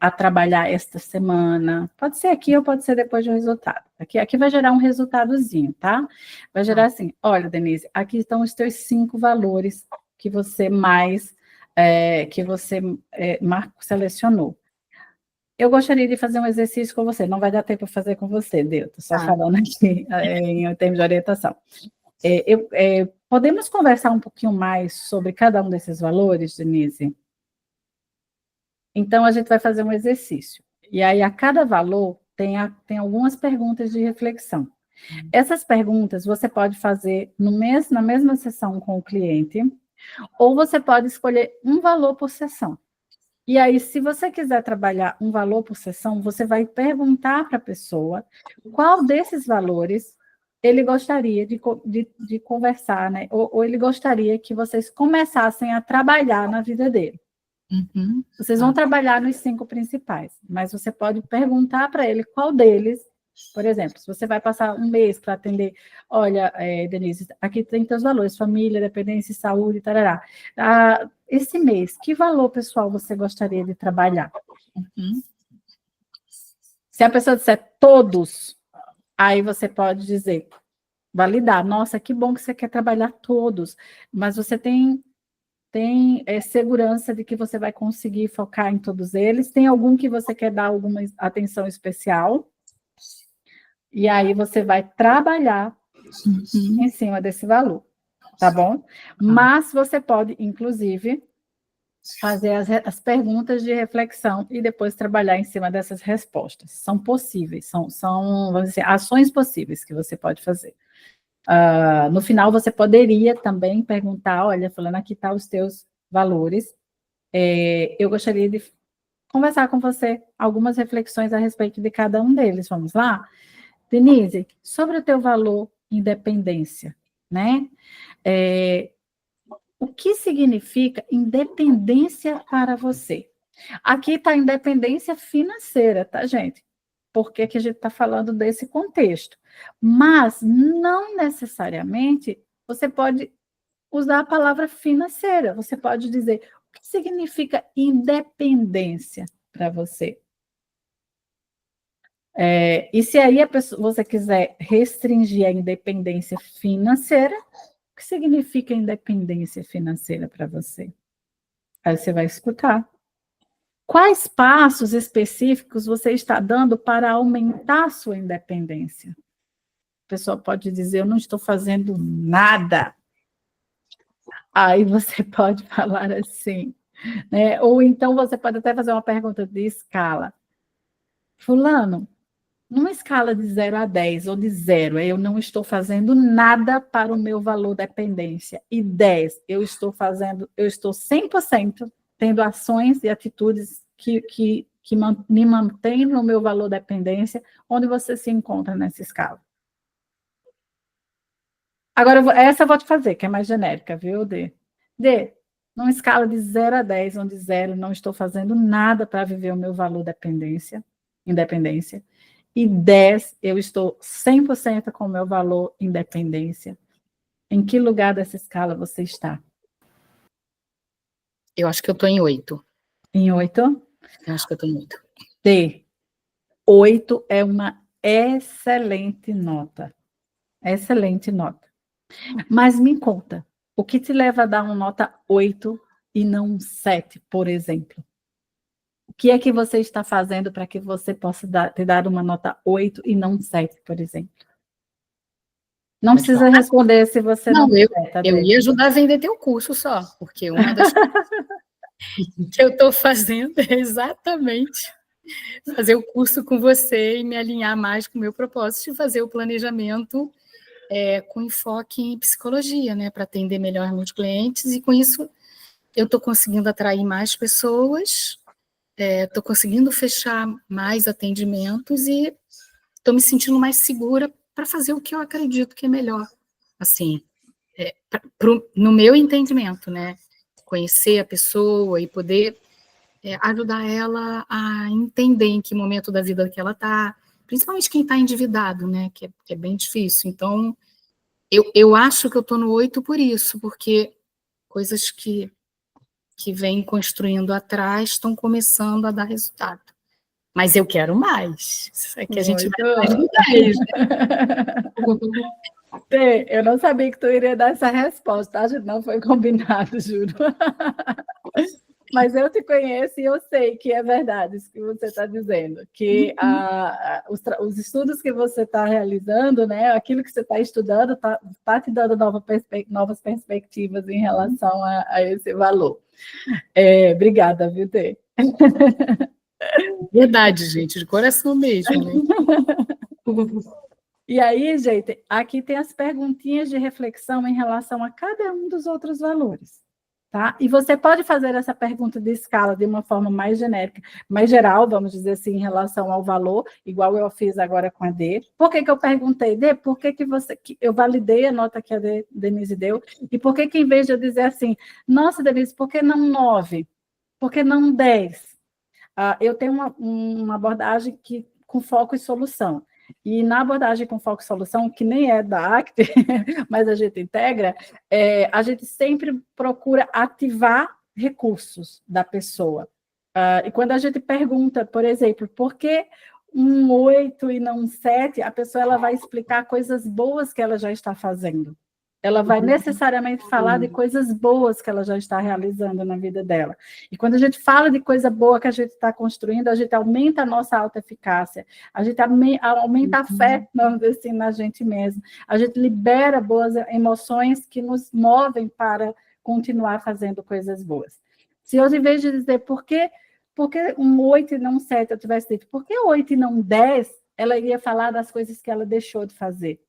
a trabalhar esta semana. Pode ser aqui ou pode ser depois do resultado. Aqui vai gerar um resultadozinho, tá? Vai gerar assim, olha, Denise, aqui estão os teus 5 valores que você mais, Marco selecionou. eu gostaria de fazer um exercício com você. Não vai dar tempo para fazer com você, Deus. Estou só falando aqui em termos de orientação. Podemos conversar um pouquinho mais sobre cada um desses valores, Denise? Então, a gente vai fazer um exercício. E aí, a cada valor, tem algumas perguntas de reflexão. Essas perguntas você pode fazer na mesma sessão com o cliente, ou você pode escolher um valor por sessão. E aí, se você quiser trabalhar um valor por sessão, você vai perguntar para a pessoa qual desses valores ele gostaria de conversar, né? Ou ele gostaria que vocês começassem a trabalhar na vida dele. Uhum. Vocês vão trabalhar nos 5 principais, mas você pode perguntar para ele qual deles, por exemplo, se você vai passar um mês para atender, olha, Denise, aqui tem teus valores, família, dependência, saúde, tarará. Esse mês, que valor pessoal você gostaria de trabalhar? Uhum. Se a pessoa disser todos, aí você pode dizer, validar, nossa, que bom que você quer trabalhar todos, mas você tem segurança de que você vai conseguir focar em todos eles? Tem algum que você quer dar alguma atenção especial? E aí você vai trabalhar em cima desse valor, tá bom? Mas você pode, inclusive, fazer as perguntas de reflexão e depois trabalhar em cima dessas respostas. São possíveis, são vamos dizer, ações possíveis que você pode fazer. No final, você poderia também perguntar, olha, falando aqui tá os teus valores, eu gostaria de conversar com você algumas reflexões a respeito de cada um deles. Vamos lá? Denise, sobre o teu valor independência, né? O que significa independência para você? Aqui está independência financeira, tá, gente? Porque que a gente está falando desse contexto. Mas não necessariamente você pode usar a palavra financeira. Você pode dizer o que significa independência para você. E se aí você quiser restringir a independência financeira, o que significa independência financeira para você? Aí você vai escutar. Quais passos específicos você está dando para aumentar a sua independência? A pessoa pode dizer, eu não estou fazendo nada. Aí você pode falar assim, né? Ou então você pode até fazer uma pergunta de escala. Fulano, numa escala de 0 a 10, ou de 0, eu não estou fazendo nada para o meu valor dependência. E 10, eu estou 100% tendo ações e atitudes que me mantêm no meu valor dependência, onde você se encontra nessa escala. Agora, essa eu vou te fazer, que é mais genérica, viu, Dê? Dê, numa escala de 0 a 10, onde 0 não estou fazendo nada para viver o meu valor independência, e 10, eu estou 100% com o meu valor independência. Em que lugar dessa escala você está? Eu acho que eu estou em 8. Em 8? Eu acho que eu estou em 8. D. 8 é uma excelente nota. Excelente nota. Mas me conta, o que te leva a dar uma nota 8 e não um 7, por exemplo? O que é que você está fazendo para que você possa te dar uma nota 8 e não um 7, por exemplo? Não precisa responder se você não quiser, tá eu ia ajudar a vender teu curso só, porque uma das coisas que eu estou fazendo é exatamente fazer o curso com você e me alinhar mais com o meu propósito de fazer o planejamento com enfoque em psicologia, né, para atender melhor meus clientes, e com isso eu estou conseguindo atrair mais pessoas, estou conseguindo fechar mais atendimentos e estou me sentindo mais segura para fazer o que eu acredito que é melhor, assim, no meu entendimento, né, conhecer a pessoa e poder ajudar ela a entender em que momento da vida que ela está, principalmente quem está endividado, né, que é bem difícil. Então, eu acho que eu estou no 8 por isso, porque coisas que vêm construindo atrás estão começando a dar resultado. Mas eu quero mais. Isso é que a gente vai mais no 10, né? Eu não sabia que tu iria dar essa resposta, tá? A gente não foi combinado, juro. Mas eu te conheço e eu sei que é verdade isso que você está dizendo, que os estudos que você está realizando, né, aquilo que você está estudando, está te dando novas perspectivas em relação a esse valor. Obrigada, viu, Tê? Verdade, gente, de coração mesmo, né? E aí, gente, aqui tem as perguntinhas de reflexão em relação a cada um dos outros valores. Tá? E você pode fazer essa pergunta de escala de uma forma mais genérica, mais geral, vamos dizer assim, em relação ao valor, igual eu fiz agora com a D. Por que eu perguntei, D? Por que eu validei a nota que a Denise deu? E por que em vez de eu dizer assim, nossa, Denise, por que não 9? Por que não 10? Eu tenho uma abordagem com foco em solução. E na abordagem com foco em solução, que nem é da ACT, mas a gente integra, a gente sempre procura ativar recursos da pessoa. E quando a gente pergunta, por exemplo, por que um 8 e não um 7, a pessoa ela vai explicar coisas boas que ela já está fazendo. Ela vai necessariamente falar de coisas boas que ela já está realizando na vida dela. E quando a gente fala de coisa boa que a gente está construindo, a gente aumenta a nossa autoeficácia, a gente aumenta a fé, vamos dizer assim, na gente mesmo. A gente libera boas emoções que nos movem para continuar fazendo coisas boas. Se eu, em vez de dizer por que um 8 e não um 7, eu tivesse dito por que 8 e não 10, ela iria falar das coisas que ela deixou de fazer.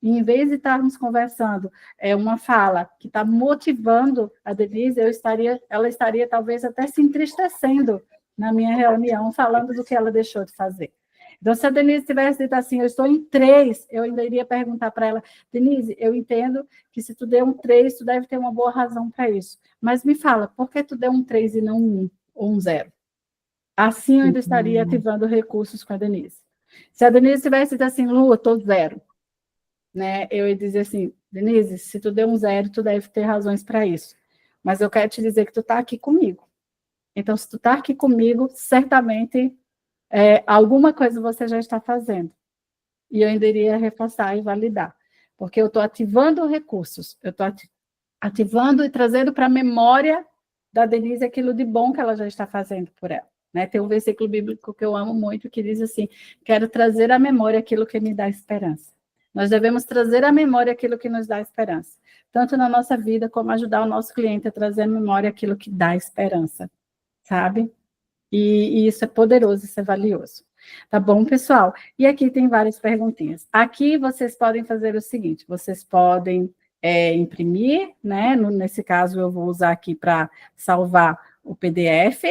E em vez de estarmos conversando, uma fala que está motivando a Denise, ela estaria talvez até se entristecendo na minha reunião, falando do que ela deixou de fazer. Então, se a Denise tivesse dito assim, eu estou em 3, eu ainda iria perguntar para ela, Denise, eu entendo que se tu deu um 3, tu deve ter uma boa razão para isso. Mas me fala, por que tu deu um 3 e não um 1 ou um 0? Assim eu ainda estaria ativando recursos com a Denise. Se a Denise tivesse dito assim, Lu, eu estou 0. Né, eu ia dizer assim, Denise, se tu deu um 0, tu deve ter razões para isso. Mas eu quero te dizer que tu está aqui comigo. Então, se tu está aqui comigo, certamente alguma coisa você já está fazendo. E eu ainda iria reforçar e validar. Porque eu estou ativando recursos. Eu estou ativando e trazendo para a memória da Denise aquilo de bom que ela já está fazendo por ela. Né? Tem um versículo bíblico que eu amo muito, que diz assim, quero trazer à memória aquilo que me dá esperança. Nós devemos trazer à memória aquilo que nos dá esperança, tanto na nossa vida, como ajudar o nosso cliente a trazer à memória aquilo que dá esperança, sabe? E isso é poderoso, isso é valioso. Tá bom, pessoal? E aqui tem várias perguntinhas. Aqui vocês podem fazer o seguinte, vocês podem imprimir, né? Nesse caso, eu vou usar aqui para salvar o PDF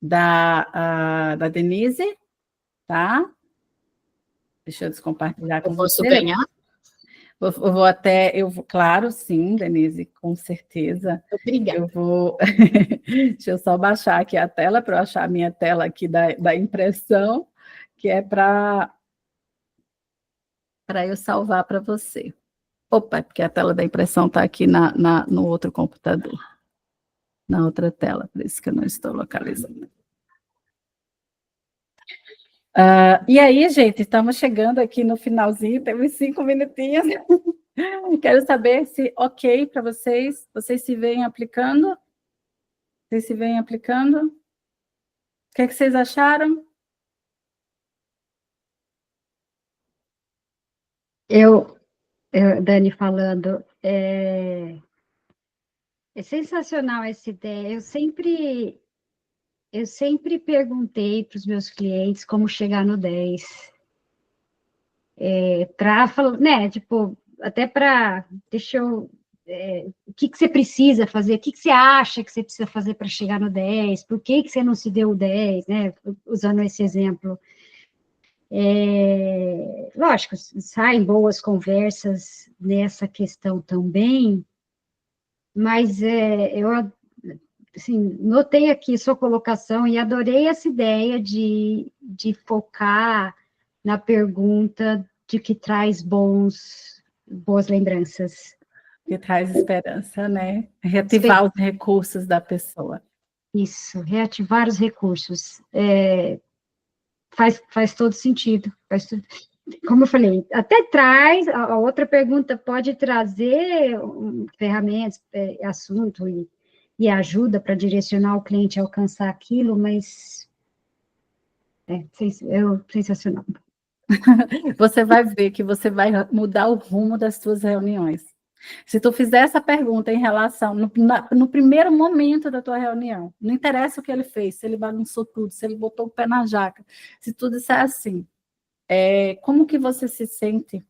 da Denise, tá? Deixa eu descompartilhar com você. Eu posso ganhar? Claro, sim, Denise, com certeza. Obrigada. Deixa eu só baixar aqui a tela para eu achar a minha tela aqui da impressão, que é para eu salvar para você. Opa, porque a tela da impressão está aqui no outro computador, na outra tela, por isso que eu não estou localizando. E aí, gente, estamos chegando aqui no finalzinho, temos 5 minutinhos. Quero saber se ok para vocês se veem aplicando? Vocês se veem aplicando? O que vocês acharam? Dani falando, é sensacional essa ideia. Eu sempre perguntei para os meus clientes como chegar no 10. Para falar, né, tipo, até para, o que você precisa fazer, o que você acha que você precisa fazer para chegar no 10, por que você não se deu o 10, né, usando esse exemplo. Lógico, saem boas conversas nessa questão também, mas eu assim, notei aqui sua colocação e adorei essa ideia de focar na pergunta de que traz boas lembranças. Que traz esperança, né? Reativar os recursos da pessoa. Isso, reativar os recursos. Faz todo sentido. Como eu falei, até traz, a outra pergunta pode trazer ferramentas, assunto, e ajuda para direcionar o cliente a alcançar aquilo, mas é sensacional. Você vai ver que você vai mudar o rumo das suas reuniões. Se tu fizer essa pergunta em relação, no primeiro momento da tua reunião, não interessa o que ele fez, se ele bagunçou tudo, se ele botou o pé na jaca, se tu disser assim, como que você se sente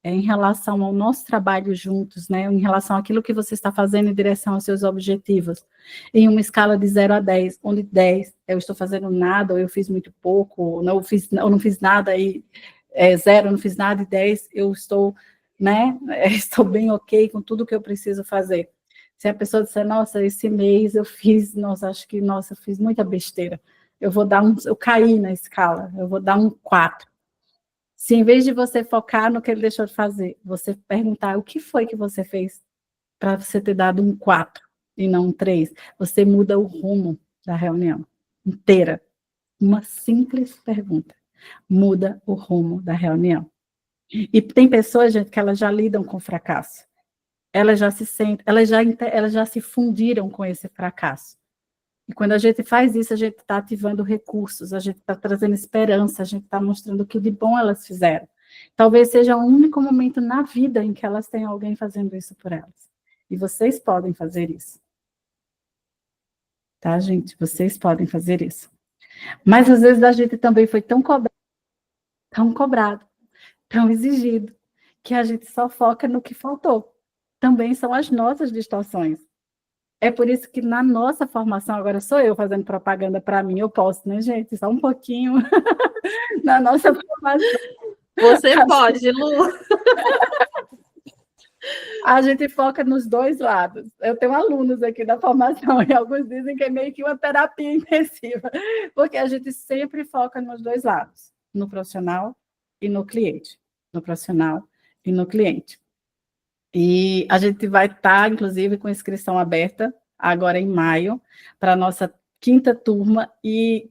em relação ao nosso trabalho juntos, né? Em relação àquilo que você está fazendo em direção aos seus objetivos, em uma escala de 0 a 10, onde 10 eu estou fazendo nada, ou eu fiz muito pouco, ou não fiz nada, e 0 eu não fiz nada, e 10 eu estou, né? Estou bem ok com tudo que eu preciso fazer. Se a pessoa disser, nossa, esse mês eu fiz, eu fiz muita besteira, eu caí na escala, eu vou dar um 4. Se em vez de você focar no que ele deixou de fazer, você perguntar o que foi que você fez para você ter dado um 4 e não um 3, você muda o rumo da reunião inteira. Uma simples pergunta muda o rumo da reunião. E tem pessoas, gente, que elas já lidam com fracasso. Elas já se sentem, elas já se fundiram com esse fracasso. E quando a gente faz isso, a gente está ativando recursos, a gente está trazendo esperança, a gente está mostrando o que de bom elas fizeram. Talvez seja o único momento na vida em que elas têm alguém fazendo isso por elas. E vocês podem fazer isso. Tá, gente? Vocês podem fazer isso. Mas às vezes a gente também foi tão cobrado, tão exigido, que a gente só foca no que faltou. Também são as nossas distorções. É por isso que na nossa formação, agora sou eu fazendo propaganda para mim, eu posso, né, gente? Só um pouquinho. Na nossa formação. Você pode, Lu. A gente foca nos dois lados. Eu tenho alunos aqui da formação e alguns dizem que é meio que uma terapia intensiva, porque a gente sempre foca nos dois lados, no profissional e no cliente. No profissional e no cliente. E a gente vai estar, inclusive, com inscrição aberta, agora em maio, para a nossa 5ª turma, e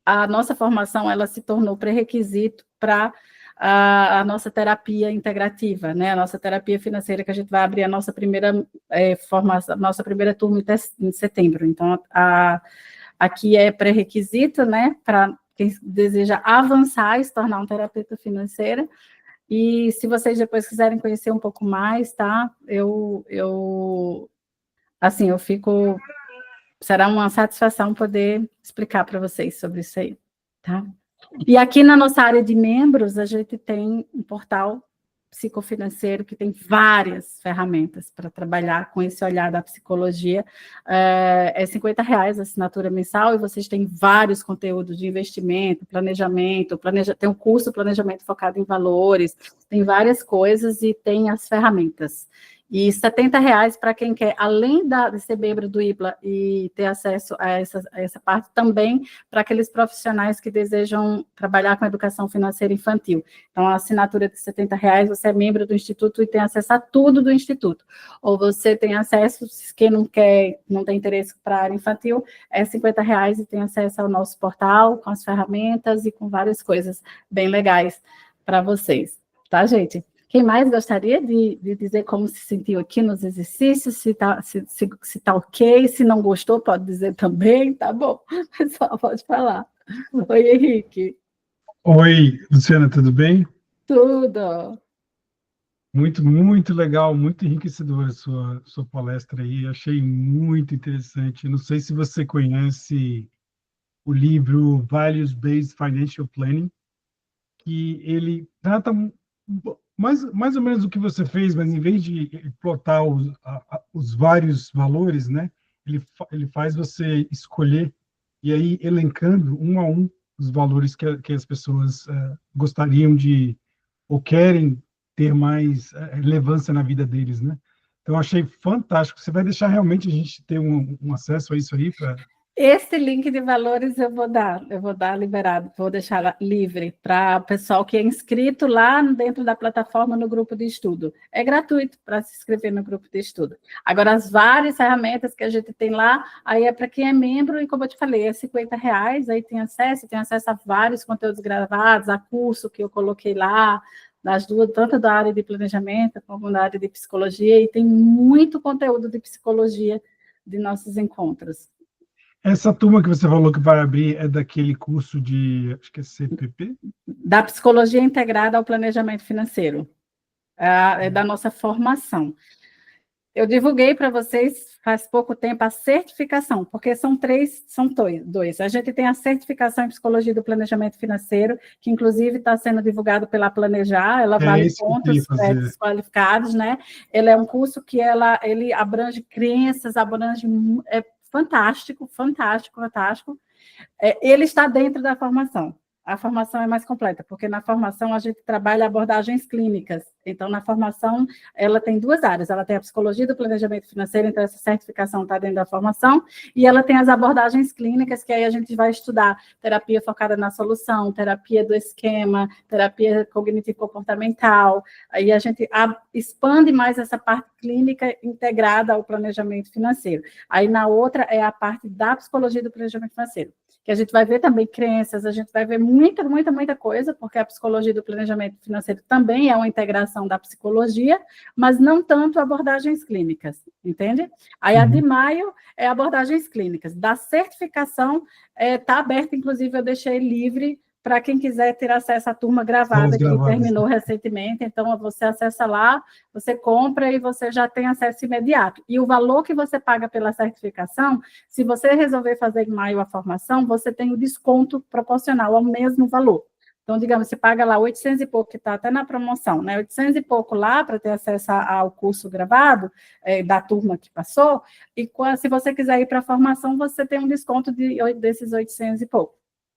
a nossa formação, ela se tornou pré-requisito para a nossa terapia integrativa, né? A nossa terapia financeira, que a gente vai abrir a nossa primeira formação, nossa primeira turma em setembro. Então, aqui é pré-requisito, né? Para quem deseja avançar e se tornar um terapeuta financeiro. E se vocês depois quiserem conhecer um pouco mais, tá? Assim, será uma satisfação poder explicar para vocês sobre isso aí, tá? E aqui na nossa área de membros, a gente tem um portal psicofinanceiro que tem várias ferramentas para trabalhar com esse olhar da psicologia. É R$50 a assinatura mensal, e vocês têm vários conteúdos de investimento, planejamento, tem um curso Planejamento Focado em Valores, tem várias coisas e tem as ferramentas. E R$70 para quem quer, além de ser membro do IPLA e ter acesso a essa parte, também para aqueles profissionais que desejam trabalhar com educação financeira infantil. Então, a assinatura de R$70, você é membro do Instituto e tem acesso a tudo do Instituto. Ou você tem acesso, quem não tem interesse para a área infantil, é R$50 e tem acesso ao nosso portal, com as ferramentas e com várias coisas bem legais para vocês. Tá, gente? Quem mais gostaria de dizer como se sentiu aqui nos exercícios, se tá ok, se não gostou, pode dizer também, tá bom? Pessoal, pode falar. Oi, Henrique. Oi, Luciana, tudo bem? Tudo. Muito, muito legal, muito enriquecedora a sua palestra aí, achei muito interessante. Não sei se você conhece o livro Values Based Financial Planning, que ele trata mais ou menos o que você fez, mas em vez de plotar os vários valores, né, ele faz você escolher e aí elencando um a um os valores que as pessoas gostariam de ou querem ter mais relevância na vida deles, né? Então, achei fantástico. Você vai deixar realmente a gente ter um acesso a isso aí para... Esse link de valores eu vou dar liberado, vou deixar livre para o pessoal que é inscrito lá dentro da plataforma no grupo de estudo. É gratuito para se inscrever no grupo de estudo. Agora, as várias ferramentas que a gente tem lá, aí é para quem é membro, e como eu te falei, é R$50, aí tem acesso a vários conteúdos gravados, a curso que eu coloquei lá, das duas, tanto da área de planejamento como da área de psicologia, e tem muito conteúdo de psicologia de nossos encontros. Essa turma que você falou que vai abrir é daquele curso de, acho que é CPP? Da psicologia integrada ao planejamento financeiro. É da nossa formação. Eu divulguei para vocês faz pouco tempo a certificação, porque são dois. A gente tem a certificação em psicologia do planejamento financeiro, que inclusive está sendo divulgado pela Planejar, ela vale pontos qualificados, né? Ele é um curso que ele abrange crenças, é fantástico. Ele está dentro da formação. A formação é mais completa, porque na formação a gente trabalha abordagens clínicas. Então, na formação, ela tem duas áreas. Ela tem a psicologia do planejamento financeiro, então essa certificação está dentro da formação, e ela tem as abordagens clínicas, que aí a gente vai estudar terapia focada na solução, terapia do esquema, terapia cognitivo-comportamental, aí a gente expande mais essa parte clínica integrada ao planejamento financeiro. Aí, na outra, é a parte da psicologia do planejamento financeiro, que a gente vai ver também crenças, a gente vai ver muita coisa, porque a psicologia do planejamento financeiro também é uma integração da psicologia, mas não tanto abordagens clínicas, entende? Aí a de maio é abordagens clínicas. Da certificação, está aberta, inclusive eu deixei livre para quem quiser ter acesso à turma gravada, que terminou recentemente, então você acessa lá, você compra e você já tem acesso imediato. E o valor que você paga pela certificação, se você resolver fazer em maio a formação, você tem o desconto proporcional ao mesmo valor. Então, digamos, você paga lá 800 e pouco, que está até na promoção, né? 800 e pouco lá para ter acesso ao curso gravado, da turma que passou, e se você quiser ir para a formação, você tem um desconto desses 800 e pouco.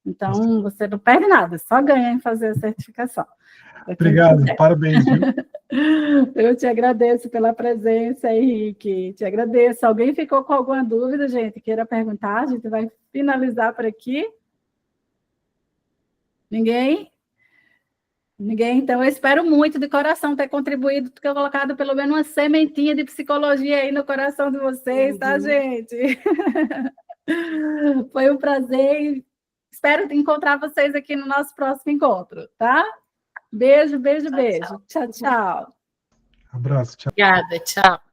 Então, você não perde nada, só ganha em fazer a certificação. Obrigado, parabéns, viu? Eu te agradeço pela presença, Henrique, te agradeço. Alguém ficou com alguma dúvida, gente, queira perguntar? A gente vai finalizar por aqui. Ninguém? Então, eu espero muito de coração ter contribuído, ter colocado pelo menos uma sementinha de psicologia aí no coração de vocês, tá, gente? Foi um prazer. Espero encontrar vocês aqui no nosso próximo encontro, tá? Beijo. Tchau. Abraço, tchau. Obrigada, tchau.